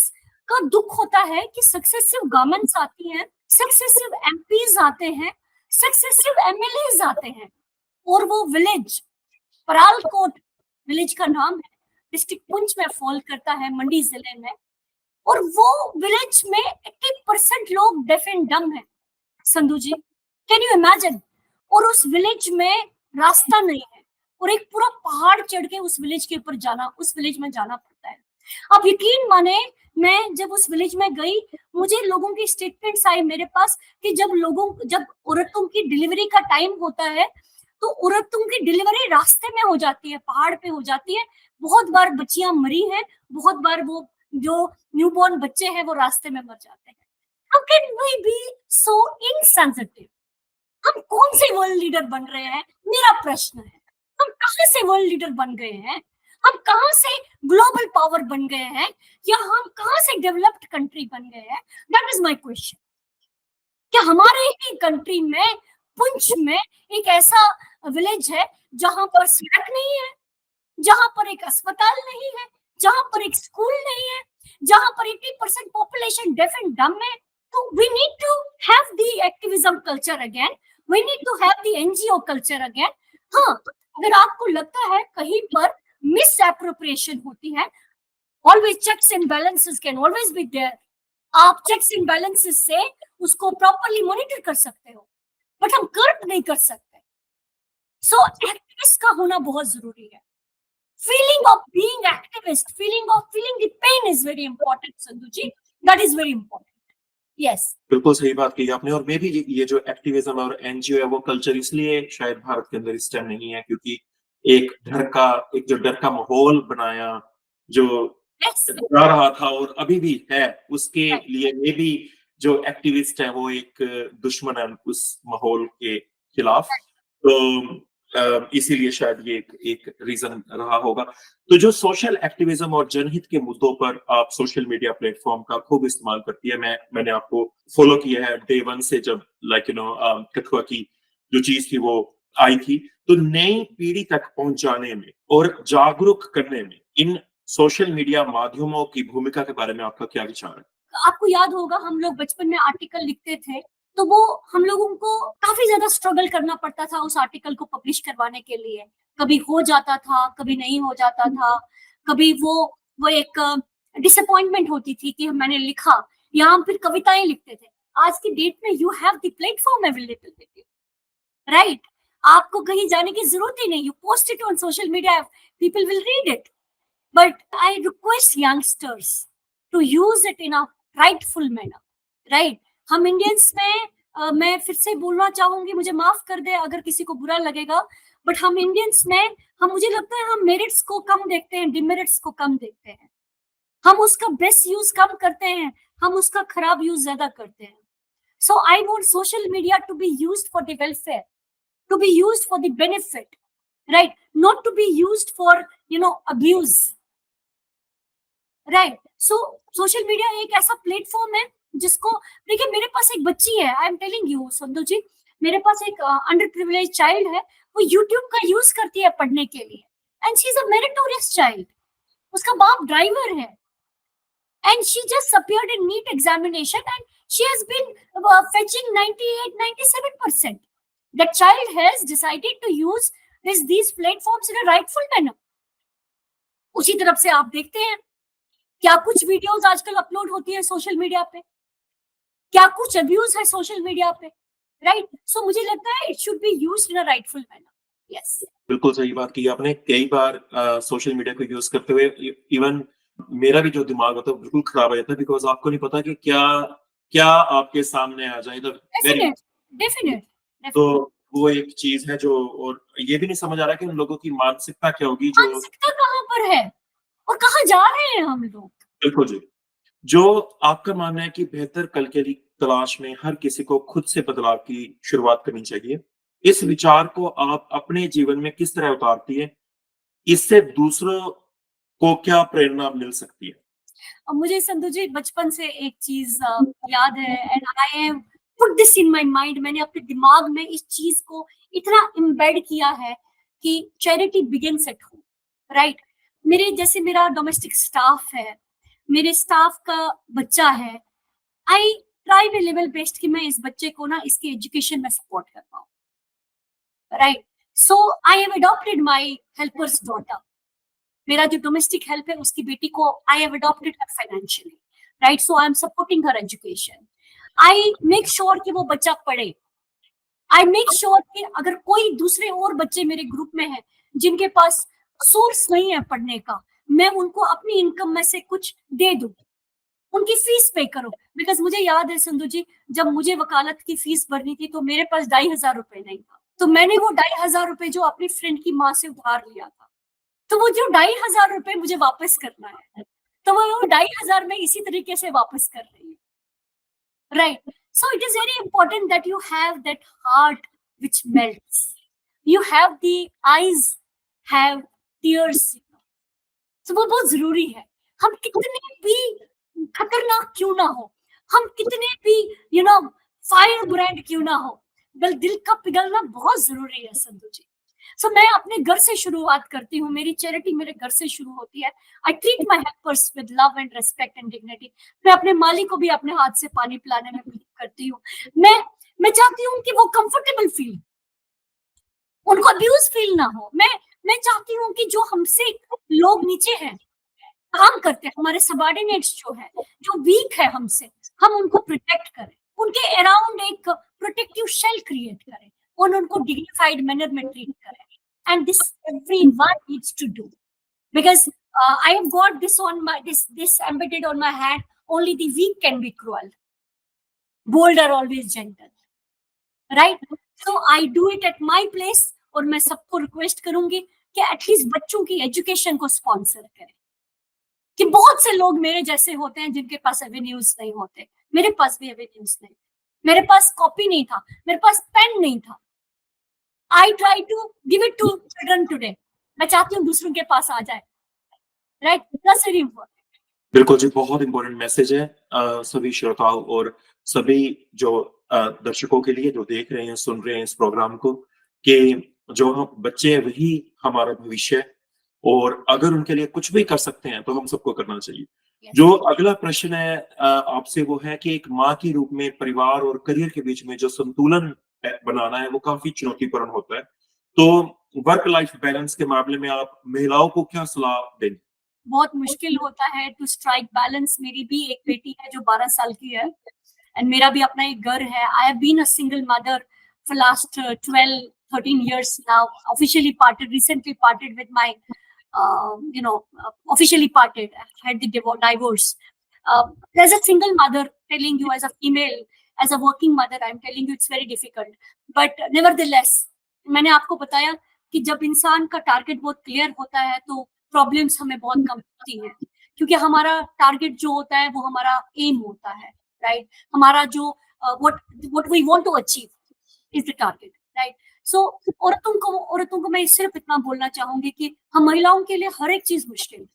C: का दुख होता है कि सक्सेसिव गवर्नमेंट्स आती हैं, सक्सेसिव एमपीज आते हैं, सक्सेसिव एमएलएज आते हैं, और वो विलेज परालकोट विलेज का नाम है, डिस्ट्रिक्ट पुंछ में फॉल करता है, मंडी जिले में, और वो विलेज में 80% लोग डेफ एंड डम है। संधू जी, कैन यू इमेजिन? और उस विलेज में रास्ता नहीं है, और एक पूरा पहाड़ चढ़ के उस विलेज के ऊपर जाना, उस विलेज में जाना पड़ता है। अब यकीन माने, मैं जब उस विलेज में गई, मुझे लोगों की स्टेटमेंट्स आई मेरे पास कि जब औरतों की डिलीवरी का टाइम होता है तो औरतों की डिलीवरी रास्ते में हो जाती है, पहाड़ पे हो जाती है। बहुत बार बच्चियां मरी हैं, बहुत बार वो जो न्यूबॉर्न बच्चे हैं वो रास्ते में मर जाते हैं। How can we be so insensitive? हम कौन से वर्ल्ड लीडर बन रहे हैं, मेरा प्रश्न है। हम कहां से वर्ल्ड लीडर बन गए हैं? हम कहां से ग्लोबल पावर बन गए हैं, या हम कहां से डेवलप्ड कंट्री बन गए हैं? That is my question. क्या हमारे ही कंट्री में, पुंछ में, एक ऐसा विलेज है जहां पर सड़क नहीं है, जहां पर एक अस्पताल नहीं है, जहां पर एक स्कूल नहीं है, जहां पर 80% पॉपुलेशन डेफ एंड डम है? तो we need to have the activism culture again, we need to have the NGO culture again. हाँ, अगर आपको लगता है कहीं पर मिस एप्रोप्रिएशन होती है, always checks and balances can always be there. आप चेक्स एंड बैलेंसेस से उसको प्रॉपर्ली मॉनिटर कर सकते हो, बट हम करप्ट नहीं कर सकते। सो एक्टिविस्ट का होना बहुत जरूरी है। Feeling of being activist, feeling the pain is very important, Sandhu ji. That is very important. Yes.
B: बिल्कुल सही बात कही आपने। और मे भी ये जो एक्टिविज्म और एनजीओ है वो कल्चर इसलिए शायद भारत के अंदर इस टाइम नहीं है क्योंकि एक जो डर का माहौल बनाया जो
C: Yes.
B: जा रहा था और अभी भी है, उसके
C: Right.
B: लिए मे भी जो एक्टिविस्ट है वो एक दुश्मन है उस माहौल के खिलाफ। तो इसीलिए शायद ये एक रीजन रहा होगा। तो जो सोशल एक्टिविज्म और जनहित के मुद्दों पर आप सोशल मीडिया प्लेटफॉर्म का खूब इस्तेमाल करती है। मैंने आपको फॉलो किया है डे वन से, जब कठुआ की जो चीज थी वो आई थी। तो नई पीढ़ी तक पहुंचाने में और जागरूक करने में इन सोशल मीडिया माध्यमों की भूमिका के बारे में आपका क्या विचार है?
C: आपको याद होगा हम लोग बचपन में आर्टिकल लिखते थे, तो वो हम लोगों को काफी ज्यादा स्ट्रगल करना पड़ता था उस आर्टिकल को पब्लिश करवाने के लिए। कभी हो जाता था, कभी नहीं हो जाता था, कभी वो एक डिसअपॉइंटमेंट होती थी कि मैंने लिखा, या हम फिर कविताएं लिखते थे। आज की डेट में you have the platform available with you, right. आपको कहीं जाने की जरूरत ही नहीं, you post it on social media, people will read it. But I request youngsters to use it in a rightful manner, right. हम Indians में मैं फिर से बोलना चाहूंगी, मुझे माफ कर दे अगर किसी को बुरा लगेगा, बट हम इंडियंस में मुझे लगता है हम मेरिट्स को कम देखते हैं, डिमेरिट्स को कम देखते हैं। हम उसका बेस्ट यूज कम करते हैं, हम उसका खराब यूज ज्यादा करते हैं। So I want social media to be used for the welfare, to be used for the benefit, right, not to be used for abuse, right. So social media एक ऐसा प्लेटफॉर्म है जिसको, देखिए मेरे पास एक बच्ची है, I am telling you Sandhu ji, मेरे पास एक अंडर प्रिविलेज चाइल्ड है, वो यूट्यूब का यूज करती है पढ़ने के लिए, and she is a meritorious child. उसका बाप ड्राइवर है, and she just appeared in NEET examination and she has been fetching 98-97%. That child has decided to use these platforms in a rightful manner. उसी तरफ से आप देखते हैं क्या कुछ वीडियोस आजकल अपलोड होती है सोशल मीडिया पे, क्या कुछ अब्यूज है सोशल मीडिया पे, राइट? सो मुझे लगता है it should be used in a rightful manner. Yes.
B: बिल्कुल सही बात की आपने। कई बार सोशल मीडिया को यूज़ करते हुए इवन मेरा भी जो दिमाग होता है, वो बिल्कुल खराब हो जाता है, बिकॉज़ आपको नहीं पता कि क्या क्या आपके सामने आ जाए द वेरी
C: डेफिनेट, डेफिनेट,
B: तो
C: डेफिनेट।
B: वो एक चीज़ है जो, और ये भी नहीं समझ आ रहा कि उन लोगों की मानसिकता क्या होगी जो,
C: मानसिकता कहाँ पर है और कहाँ जा रहे हैं हम लोग?
B: बिल्कुल जी। जो आपका मानना है कि बेहतर कल के लिए तलाश में हर किसी को खुद से बदलाव की शुरुआत करनी चाहिए। इस विचार को आप अपने जीवन में किस तरह उतारती हैं? इससे दूसरों को क्या प्रेरणा मिल सकती है?
C: अब मुझे संधू जी बचपन से एक चीज याद है, and I have put this in my mind. मैंने अपने दिमाग में इस चीज को इतना एम्बेड किया है कि charity begins at home, right? मेरे जैसे मेरा डोमेस्टिक स्टाफ है, मेरे स्टाफ का बच्चा है, I try my level best कि मैं इस बच्चे को ना इसके एजुकेशन में सपोर्ट कर पाऊँ, right? So I have adopted my helpers daughter. मेरा जो डोमेस्टिक हेल्प है उसकी बेटी को I have adopted her financially, right? So I am supporting her education. I make sure कि वो बच्चा पढ़े। आई मेक श्योर कि अगर कोई दूसरे और बच्चे मेरे ग्रुप में हैं जिनके पास सोर्स नहीं है पढ़ने का, मैं उनको अपनी इनकम में से कुछ दे दूं, उनकी फीस पे करो। बिकॉज मुझे याद है संधू जी, जब मुझे वकालत की फीस भरनी थी तो मेरे पास 2,500 रुपए नहीं था, तो मैंने वो 2,500 रुपए जो अपनी फ्रेंड की माँ से उधार लिया था, तो वो जो 2,500 रुपए मुझे वापस करना है, तो वो 2,500 में इसी तरीके से वापस कर रही है, right? So it is very important that you have that heart which melts. You have the eyes, have tears. So वो बहुत जरूरी है। हम कितने भी खतरनाक क्यों ना हो, हम कितने भी फायर ब्रांड क्यों ना हो, बल दिल का पिघलना बहुत जरूरी है संधू जी। सो मैं अपने घर से शुरुआत करती हूँ, मेरी चैरिटी मेरे घर से शुरू होती है। I treat my helpers with love and respect and dignity. मैं अपने मालिक को भी अपने हाथ से पानी पिलाने में बिलीव करती हूँ। मैं चाहती हूँ कि वो कंफर्टेबल फील, उनको अब्यूज फील ना हो। मैं चाहती हूँ कि जो हमसे लोग नीचे हैं, काम करते हैं, हमारे सबॉर्डिनेट्स जो है, जो वीक है हमसे, हम उनको प्रोटेक्ट करें, उनके अराउंड एक प्रोटेक्टिव शेल क्रिएट करें और उनको डिग्निफाइड मैनर में ट्रीट करें। And this everyone needs to do, because I have got this on my this embedded on my hand. Only the weak can be cruel. Bold are always gentle, right? So I do it at my place. और मैं सबको request करूंगी कि at least बच्चों की education को sponsor करें। कि बहुत से लोग मेरे जैसे होते हैं जिनके पास एवेन्यूज नहीं होते, मेरे पास भी एवेन्यूज नहीं, मेरे पास कॉपी नहीं था, मेरे पास पेन नहीं था। I try to give it to children today. मैं चाहती हूँ दूसरों के पास आ जाए, राइट? That's very important.
B: बिल्कुल जी, बहुत इम्पोर्टेंट मैसेज है सभी श्रोताओं और सभी जो दर्शकों के लिए जो देख रहे हैं, सुन रहे हैं इस प्रोग्राम को, कि जो हम बच्चे हैं वही हमारा भविष्य है, और अगर उनके लिए कुछ भी कर सकते हैं तो हम सबको करना चाहिए। जो अगला प्रश्न है आपसे, वो है कि एक माँ के रूप में परिवार और करियर के बीच में जो संतुलन बनाना है वो काफी चुनौतीपूर्ण होता है। तो वर्क लाइफ बैलेंस के मामले में आप महिलाओं को क्या सलाह देंगे?
C: बहुत मुश्किल होता है टू स्ट्राइक बैलेंस। मेरी भी एक बेटी है जो 12 साल की है, एंड मेरा भी अपना एक घर है। I have been a single mother for last 12-13 years now. Officially parted, recently parted with my officially parted, had the divorce. As a single mother, telling you, as a female, as a working mother, I'm telling you it's very difficult. But nevertheless, मैंने आपको बताया कि जब इंसान का target बहुत clear होता है तो प्रॉब्लम्स हमें बहुत कम होती हैं, क्योंकि हमारा टारगेट जो होता है वो हमारा एम होता है, राइट? हमारा जो what we want to achieve is the target, right? So औरतों को मैं सिर्फ इतना बोलना चाहूंगी कि हम महिलाओं के लिए हर एक चीज मुश्किल है।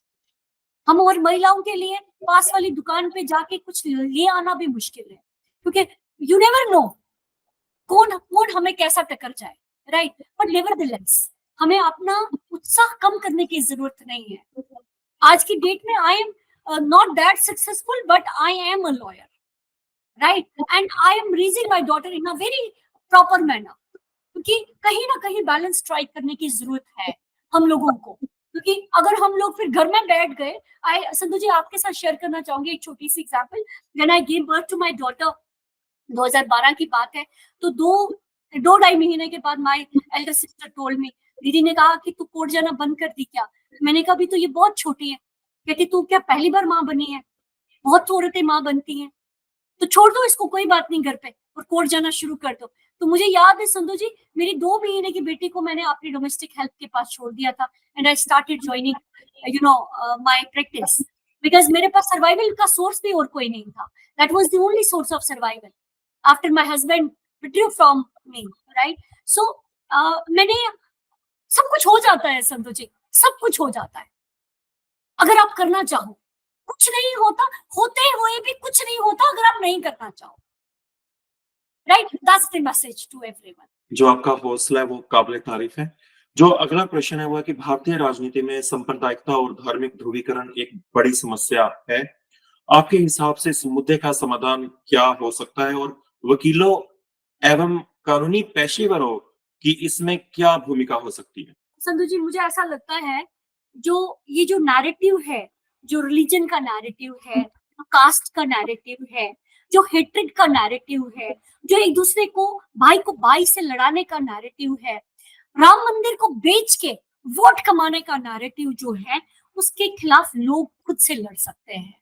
C: हम और महिलाओं के लिए पास वाली दुकान पे जाके कुछ ले आना भी मुश्किल है, क्योंकि यू नेवर नो कौन कौन हमें कैसा टक्कर जाए, राइट? बट नेवरदलेस हमें अपना उत्साह कम करने की जरूरत नहीं है। आज की डेट में I am not that successful, but I am a lawyer, right? And I am raising my daughter in a very proper manner, क्योंकि कहीं ना कहीं बैलेंस स्ट्राइक करने की जरूरत है हम लोगों को। क्योंकि अगर हम लोग फिर घर में बैठ गए, संधू जी आपके साथ शेयर करना चाहूंगी एक छोटी सी example. When I give birth to my daughter, 2012 की बात है, तो दो ढाई महीने के बाद my Elder sister told me, दीदी ने कहा कि तू कोर्ट जाना बंद कर दी क्या? मैंने कहा अभी तो ये बहुत छोटी है। कहती तू क्या पहली बार माँ बनी है? बहुत औरतें माँ बनती हैं, तो छोड़ दो इसको, कोई बात नहीं घर पे, और कोर्ट जाना शुरू कर दो। तो मुझे याद है संधू जी, मेरी 2 महीने की बेटी को मैंने अपनी डोमेस्टिक हेल्प के पास छोड़ दिया था, and I started joining my practice, because मेरे पास सर्वाइवल का सोर्स भी और कोई नहीं था। That was the only source of survival after my husband withdrew from me, right? So मैंने, सब कुछ हो जाता है संधू जी, सब कुछ हो जाता है अगर आप करना चाहो। कुछ नहीं होता, होते हुए भी कुछ नहीं होता अगर आप नहीं करना चाहो, right? That's the message to everyone.
B: जो आपका हौसला है वो काबिल तारीफ है। जो अगला प्रश्न है वो है कि भारतीय राजनीति में सांप्रदायिकता और धार्मिक ध्रुवीकरण एक बड़ी समस्या है। आपके हिसाब से इस मुद्दे का समाधान क्या हो सकता है, और वकीलों एवं कानूनी पेशेवरों की इसमें क्या भूमिका हो सकती है?
C: संधू जी मुझे ऐसा लगता है, जो नैरेटिव है, जो रिलीजन का नैरेटिव है, जो कास्ट का नैरेटिव है, जो हेट्रेड का नैरेटिव है, जो एक दूसरे को भाई से लड़ाने का नैरेटिव है, राम मंदिर को बेच के वोट कमाने का नैरेटिव जो है, उसके खिलाफ लोग खुद से लड़ सकते हैं।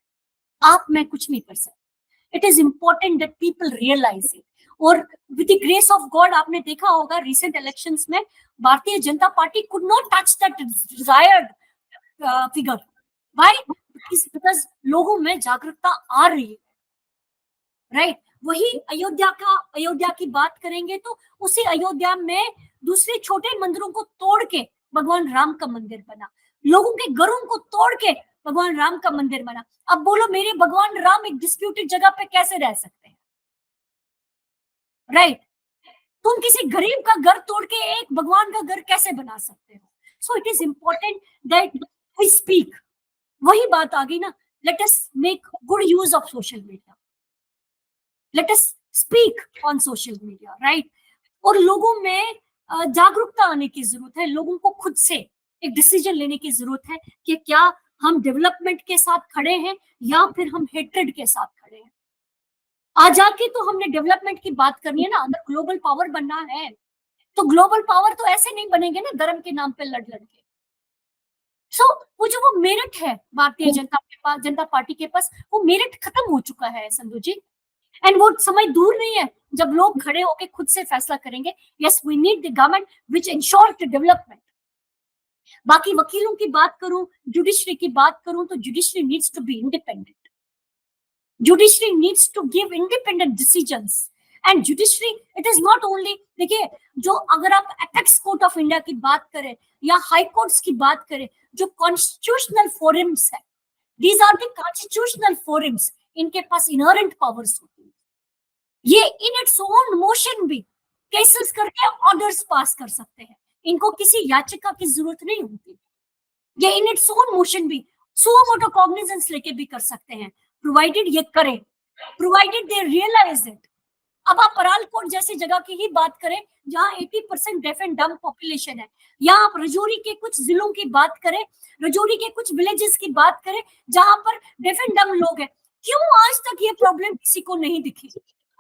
C: आप मैं कुछ नहीं कर सकते। It is important that people realise it. और with the grace of God आपने देखा होगा रिसेंट इलेक्शंस में Bharatiya Janata Party could not touch that desired figure. Why? Because लोगों में जागरूकता आ रही है, राइट? वही अयोध्या की बात करेंगे तो उसी अयोध्या में दूसरे छोटे मंदिरों को तोड़ के भगवान राम का मंदिर बना, लोगों के घरों को तोड़ के भगवान राम का मंदिर बना। अब बोलो मेरे भगवान राम एक डिस्प्यूटेड जगह पे कैसे रह सकते हैं, राइट? तुम किसी गरीब का घर तोड़ के एक भगवान का घर कैसे बना सकते हो? So it is important that we speak. वही बात आ गई ना, let us make good use of social media, let us speak on social media, right? और लोगों में जागरूकता आने की जरूरत है, लोगों को खुद से एक डिसीजन लेने की जरूरत है कि क्या हम डेवलपमेंट के साथ खड़े हैं या फिर हम हेट्रेड के साथ खड़े हैं। आज आके तो हमने डेवलपमेंट की बात करनी है ना, अगर ग्लोबल पावर बनना है तो ग्लोबल पावर तो ऐसे नहीं बनेंगे ना धर्म के नाम पे लड़ लड़ के। सो वो जो वो मेरिट है भारतीय जनता पार्टी के पास, वो मेरिट खत्म हो चुका है संधू जी। एंड वो समय दूर नहीं है जब लोग खड़े होकर खुद से फैसला करेंगे, yes we need the government which ensures the development. बाकी वकीलों की बात करूं, जुडिशरी की बात करूं, तो judiciary needs to be independent. Judiciary needs to give independent decisions. And judiciary it is not only, देखिए जो अगर आप एपेक्स कोर्ट ऑफ इंडिया की बात करें या हाई कोर्ट्स की बात करें, जो कॉन्स्टिट्यूशनल फोरम्स है, these are the constitutional forums, इनके पास इनहेरेंट पावर्स होती है। ये इन इट्स ओन मोशन भी केसेस करके ऑर्डर्स पास कर सकते हैं, इनको किसी याचिका की जरूरत नहीं होती। ये इन इट्स ओन मोशन भी सुओ मोटो कॉग्निजेंस लेके भी कर सकते हैं, प्रोवाइडेड ये करें, प्रोवाइडेड दे रियलाइज इट। अब आप परालकोट जैसी जगह की ही बात करें जहां 80% डेफ एंड डम्ब पॉपुलेशन है, या आप रजौरी के कुछ जिलों की बात करें, रजौरी के कुछ विलेजेस की बात करें जहां पर डेफ एंड डम्ब लोग हैं, क्यों आज तक ये प्रॉब्लम किसी को नहीं दिखी?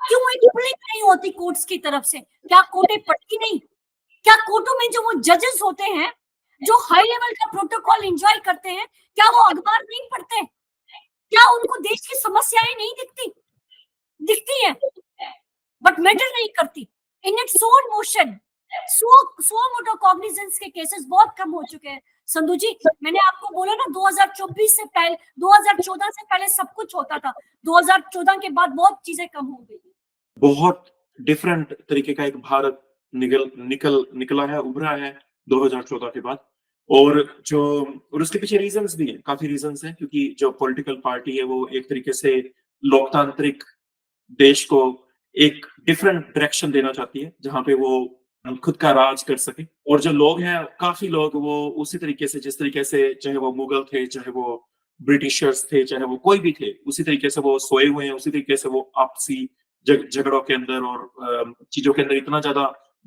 C: क्यों एक पुलिस नहीं होती कोर्ट्स की तरफ से? क्या कोर्टें पढ़ती नहीं? क्या कोर्टों में जो वो जजेस होते हैं जो हाई लेवल का प्रोटोकॉल एंजॉय करते हैं, क्या वो अखबार नहीं पढ़ते? क्या उनको देश की समस्याएं नहीं दिखती? दिखती है बट मैटर नहीं करती। इन its own motion suo motu cognizance के केसेस बहुत कम हो चुके हैं संधू जी। मैंने आपको बोला ना 2024 से पहले, 2014 से पहले सब कुछ होता था, 2014 के बाद बहुत चीजें कम हो गई।
B: बहुत डिफरेंट तरीके का एक भारत निकला है, उभरा है 2014 के बाद। और उसके पीछे रीजंस भी हैं, काफी रीजंस हैं, क्योंकि जो पॉलिटिकल पार्टी है वो एक तरीके से लोकतांत्रिक देश को एक डिफरेंट डायरेक्शन देना चाहती है जहां पे वो खुद का राज कर सके। और जो लोग हैं, काफी लोग वो उसी तरीके से, जिस तरीके से चाहे वो मुगल थे, चाहे वो ब्रिटिशर्स थे, चाहे वो कोई भी थे, उसी तरीके से वो सोए हुए हैं, उसी तरीके से वो आपसी झगड़ों के अंदर और चीजों के अंदर इतना ज्यादा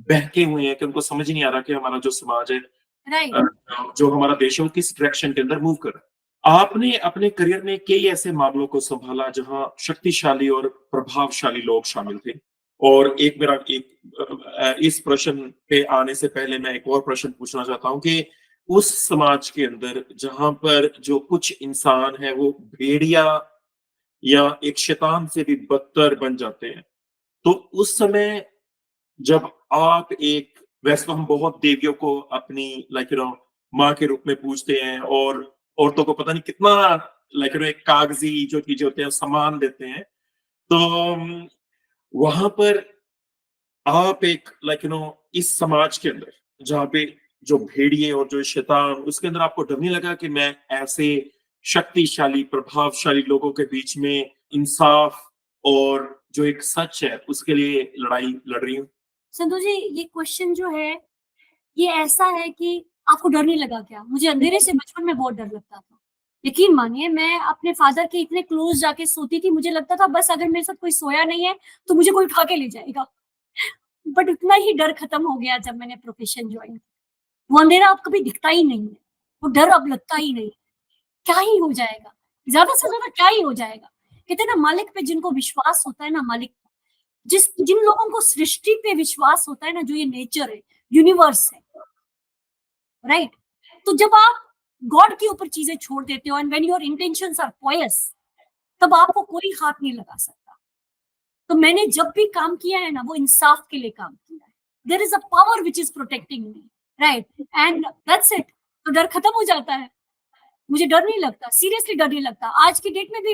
B: बहके हुए हैं कि उनको समझ ही नहीं आ रहा कि हमारा जो समाज है
C: राइट।
B: जो हमारा देश है वो किस डायरेक्शन के अंदर मूव कर रहा है। आपने अपने करियर में कई ऐसे मामलों को संभाला जहां शक्तिशाली और प्रभावशाली लोग शामिल थे। और एक मेरा इस प्रश्न पे आने से पहले मैं एक और प्रश्न पूछना चाहता हूँ कि उस समाज के अंदर जहां पर जो कुछ इंसान है वो भेड़िया या एक शैतान से भी बदतर बन जाते हैं, तो उस समय जब आप एक, वैसे तो हम बहुत देवियों को अपनी माँ के रूप में पूजते हैं और औरतों को पता नहीं कितना एक कागजी जो चीजें होते हैं सम्मान देते हैं। तो वहां पर आप एक इस समाज के अंदर जहाँ पे जो भेड़िए और जो शैतान, उसके अंदर आपको डर नहीं लगा कि मैं ऐसे शक्तिशाली प्रभावशाली लोगों के बीच में इंसाफ और जो एक सच है उसके लिए लड़ाई लड़ रही हूँ?
C: संतोष जी, ये क्वेश्चन जो है, ये ऐसा है कि आपको डर नहीं लगा क्या? मुझे अंधेरे से बचपन में बहुत डर लगता था। यकीन मानिए, मैं अपने फादर के इतने क्लोज जाके सोती थी, मुझे लगता था बस अगर मेरे साथ कोई सोया नहीं है, तो मुझे कोई उठा के ले जाएगा। बट उतना ही डर खत्म हो गया जब मैंने प्रोफेशन जॉइन किया। वो अंधेरा अब कभी दिखता ही नहीं है, वो डर अब लगता ही नहीं। क्या ही हो जाएगा? ज़्यादा से ज़्यादा क्या ही हो जाएगा? कहते हैं ना, मालिक पे जिनको विश्वास होता है ना, मालिक जिन लोगों को सृष्टि पे विश्वास होता है ना, जो ये नेचर है, यूनिवर्स है, राइट? तो जब आप गॉड के ऊपर चीजें छोड़ देते हो, and when your intentions are pious, तब आपको कोई हाथ नहीं लगा सकता। तो मैंने जब भी काम किया है ना, वो इंसाफ के लिए काम किया है। There is a power which is protecting me, right? And that's it. तो डर खत्म हो जाता है। मुझे डर नहीं लगता, सीरियसली डर नहीं लगता। आज की डेट में भी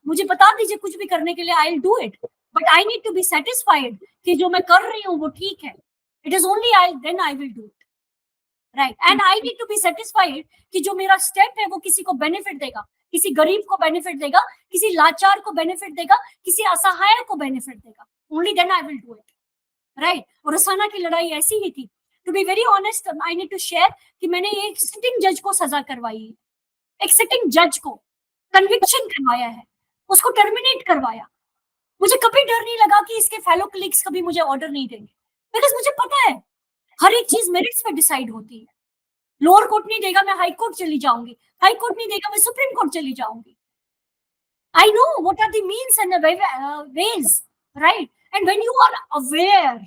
C: मुझे बता दीजिए कुछ भी करने के लिए, I will do it. But I need to be satisfied कि जो मैं कर रही हूँ वो ठीक है। It is only I then I will do it, right? And I need to be satisfied कि जो मेरा स्टेप है वो किसी को बेनिफिट देगा, किसी गरीब को बेनिफिट देगा, किसी लाचार को बेनिफिट देगा, किसी असहाय को बेनिफिट देगा। Only then I will do it, right? और रसाना की लड़ाई ऐसी ही थी। To be very honest, I need to share कि मैंने एक सिटिंग जज को सजा करवाई है। एक सिटिंग जज को कन्विक्शन करवाया है, उसको टर्मिनेट करवाया। मुझे कभी डर नहीं लगा कि इसके फेलो कलीग्स कभी मुझे ऑर्डर नहीं देंगे, बिकॉज मुझे पता है हर एक चीज मेरिट्स पे डिसाइड होती है। लोअर कोर्ट नहीं देगा, मैं हाई कोर्ट चली जाऊंगी। हाई कोर्ट नहीं देगा, मैं सुप्रीम कोर्ट चली जाऊंगी। I know what are the means and ways, right? And when you are aware,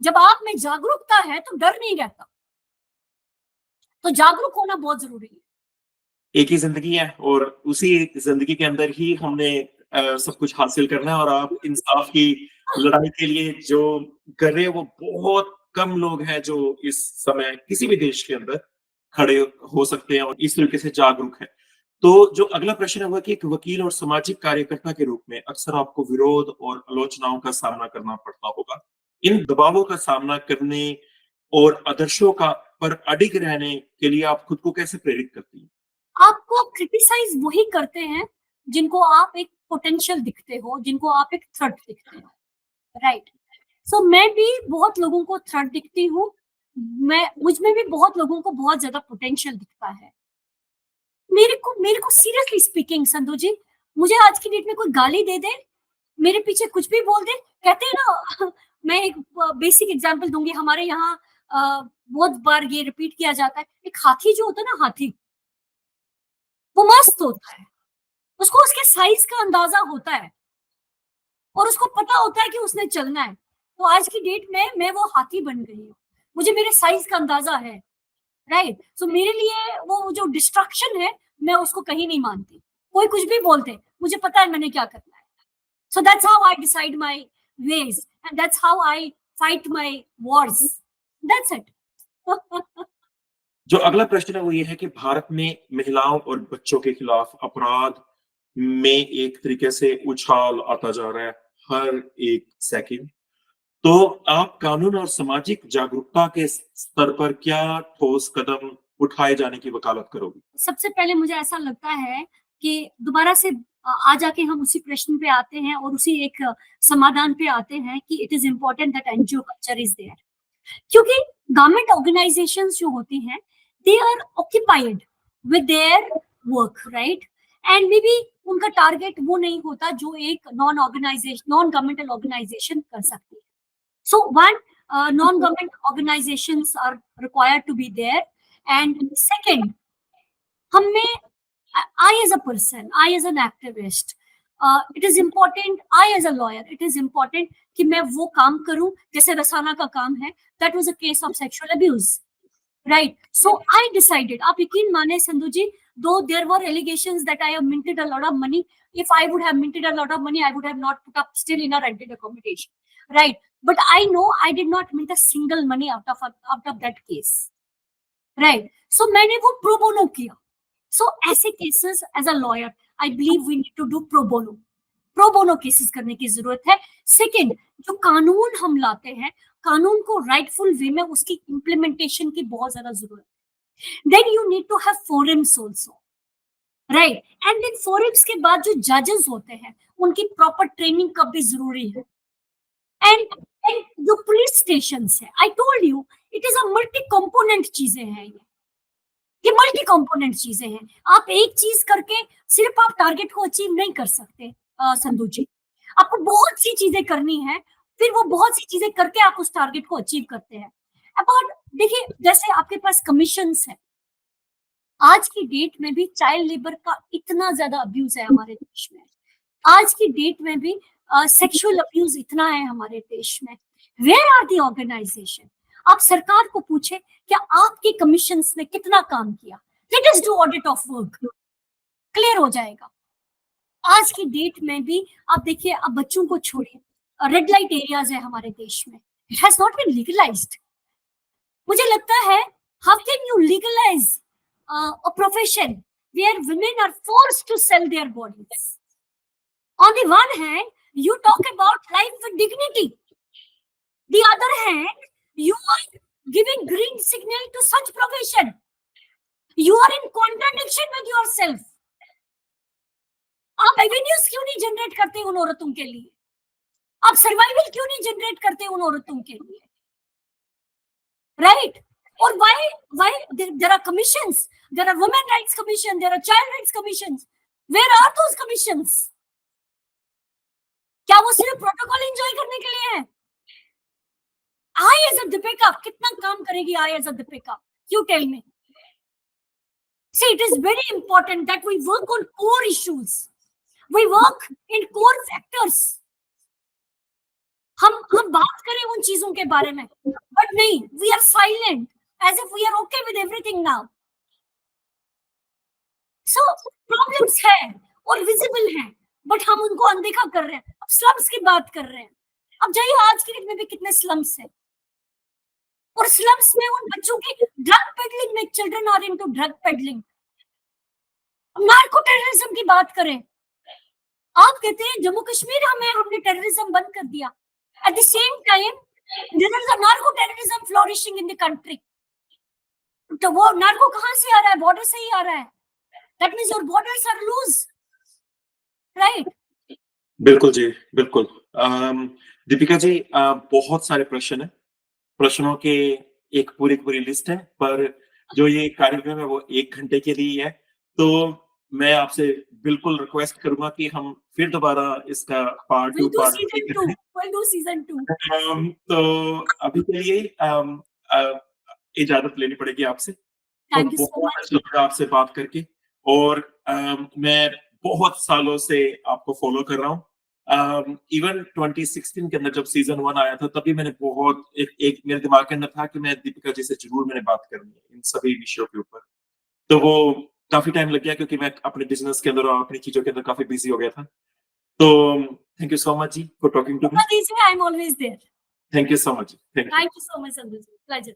C: जब आप में जागरूकता है तो डर नहीं रहता। तो जागरूक होना बहुत जरूरी है।
B: एक ही जिंदगी है और उसी जिंदगी के अंदर ही हमने सब कुछ हासिल करना है। और आप इंसाफ की लड़ाई के लिए जो कर रहे हैं वो बहुत कम लोग हैं जो इस समय किसी भी देश के अंदर खड़े हो सकते हैं और इस तरीके से जागरूक हैं। तो जो अगला प्रश्न है वो है कि एक वकील और सामाजिक कार्यकर्ता के रूप में अक्सर आपको विरोध और आलोचनाओं का सामना करना पड़ता होगा। इन दबावों का सामना करने और आदर्शों का पर अडिग रहने के लिए आप खुद को कैसे प्रेरित करती हैं?
C: आपको क्रिटिसाइज वही करते हैं जिनको आप एक पोटेंशियल दिखते हो, जिनको आप एक थ्रेट दिखते हो, राइट? सो मैं भी बहुत लोगों को थ्रेट दिखती हूँ। मुझमें भी बहुत लोगों को बहुत ज्यादा पोटेंशियल दिखता है। मेरे को सीरियसली स्पीकिंग संधू जी, मुझे आज की डेट में कोई गाली दे दे, मेरे पीछे कुछ भी बोल दे, कहते हैं ना मैं एक बेसिक एग्जांपल दूंगी। हमारे यहाँ बहुत बार ये रिपीट किया जाता है, एक हाथी जो होता है ना, हाथी वो मस्त होता है, उसको उसके साइज का अंदाजा होता है और उसको पता होता है कि उसने चलना है। तो आज की डेट में मैं वो हाथी बन गई हूँ, मुझे मेरे साइज का अंदाजा है, राइट? सो मेरे लिए वो जो डिस्ट्रक्शन है, मैं उसको कहीं नहीं मानती। कोई कुछ भी बोलते, मुझे पता है मैंने क्या करना है। So that's how I decide my ways and that's how I fight my wars, that's it.
B: जो अगला प्रश्न है वो ये है कि भारत में महिलाओं और बच्चों के खिलाफ अपराध में एक तरीके से उछाल आता जा रहा है हर एक सेकंड। तो आप कानून और सामाजिक जागरूकता के स्तर पर क्या ठोस कदम उठाए जाने की वकालत करोगी?
C: सबसे पहले मुझे ऐसा लगता है कि दोबारा से आ जाके हम उसी प्रश्न पे आते हैं और उसी एक समाधान पे आते हैं कि it is important that NGO culture is there. क्योंकि गवर्नमेंट ऑर्गेनाइजेशंस जो होती हैं, they are occupied with their work, right? And maybe उनका टारगेट वो नहीं होता जो एक नॉन गवर्नमेंटल ऑर्गेनाइजेशन कर सकती है। So one, non-government organizations are required to be there. And second, हमें I as a person, I as an activist, it is important, I as a lawyer, it is important कि मैं वो काम करूं जैसे रसाना का काम है. That was a case of sexual abuse, right? So I decided, आप यकीन माने संधू जी, though there were allegations that I have minted a lot of money, if I would have minted a lot of money, I would have not put up still in a rented accommodation, right? But I know I did not mint a single money out of that case, right? So मैंने वो pro bono किया. So ऐसे cases as a lawyer, I believe we need to do pro bono. Pro bono cases करने की जरूरत है. Second, जो कानून हम लाते हैं, कानून को rightful way में उसकी implementation की बहुत ज्यादा जरूरत है. Then you need to have forums also, right? And then forums के बाद जो judges होते हैं, उनकी proper training कब भी जरूरी है. And जो police stations है, I told you, it is a multi-component चीजें हैं ये मल्टी कंपोनेंट चीजें हैं. आप एक चीज करके सिर्फ आप टारगेट को अचीव नहीं कर सकते संधू जी. आपको बहुत सी चीजें करनी है, फिर वो बहुत सी चीजें करके आप उस टारगेट को अचीव करते हैं. अबाउट देखिए, जैसे आपके पास कमीशंस है, आज की डेट में भी चाइल्ड लेबर का इतना ज्यादा अब्यूज है हमारे देश में. आज की डेट में भी सेक्सुअल अब्यूज इतना है हमारे देश में. Where are the organisation? आप सरकार को पूछे क्या आपके कमीशंस ने कितना काम किया. Let us do audit of work, clear हो जाएगा. आज की डेट में भी आप देखिए, अब बच्चों को छोड़िए, रेड लाइट एरियाज है हमारे देश में, it has not been legalised. मुझे लगता है, how can you legalise a profession where women are forced to sell their bodies? On the one hand you talk about life with dignity, the other hand you are giving green signal to such profession. You are in contradiction with yourself. आप avenues क्यों नहीं generate करते उन औरतों के लिए? आप survival क्यों नहीं जनरेट करते उन औरतों के लिए? राइट? और why there are commissions, there are women rights commission, there are child rights commissions. Where are those commissions? क्या वो सिर्फ प्रोटोकॉल एंजॉय करने के लिए है? I as a Deepika कितना काम करेगी I as a Deepika? You tell me. See, it is very important that we work on core issues. We work in core factors. हम बात करें उन चीजों के बारे में, but नहीं, we are silent as if we are okay with everything now. So problems है और visible है, बट हम उनको अनदेखा कर रहे हैं. अब स्लम्स की बात कर रहे हैं. अब जाइए, आज की डेट में भी कितने स्लम्स हैं, और स्लम्स में उन बच्चों की ड्रग पेडलिंग में, children are into drug peddling. Narco terrorism की बात करें, आप कहते हैं जम्मू कश्मीर हमने टेररिज्म बंद कर दिया. At the same time there is a narco terrorism flourishing in the country. तो वो नार्को कहां से आ रहा है? बॉर्डर से ही आ रहा है. That means your borders are loose, right?
B: बिल्कुल जी, बिल्कुल. दीपिका जी, बहुत सारे प्रश्न है, प्रश्नों के एक पूरी लिस्ट है, पर जो ये कार्यक्रम है वो 1 घंटे के लिए है, तो मैं आपसे बिल्कुल रिक्वेस्ट करूंगा कि हम फिर दोबारा इसका पार्ट 2
C: सीजन 2.
B: तो अभी के लिए इजाजत लेनी पड़ेगी आपसे.
C: Thank you so much.
B: अच्छा लगा आपसे बात करके, और मैं बहुत सालों से आपको फॉलो कर रहा हूँ. इवन 2016 के अंदर जब सीजन 1 आया था, तभी मैंने बहुत एक मेरे दिमाग के अंदर था कि मैं दीपिका जी से जरूर मैंने बात करनी है इन सभी विषयों के ऊपर. तो वो काफी टाइम लग गया, क्योंकि मैं अपने बिजनेस के अंदर और अपनी चीजों के अंदर काफी बिजी हो गया था. तो थैंक यू सो मच जी for talking to me.
C: I am always there.
B: Thank you so much.
C: Thank you so much Sanju ji. Pleasure.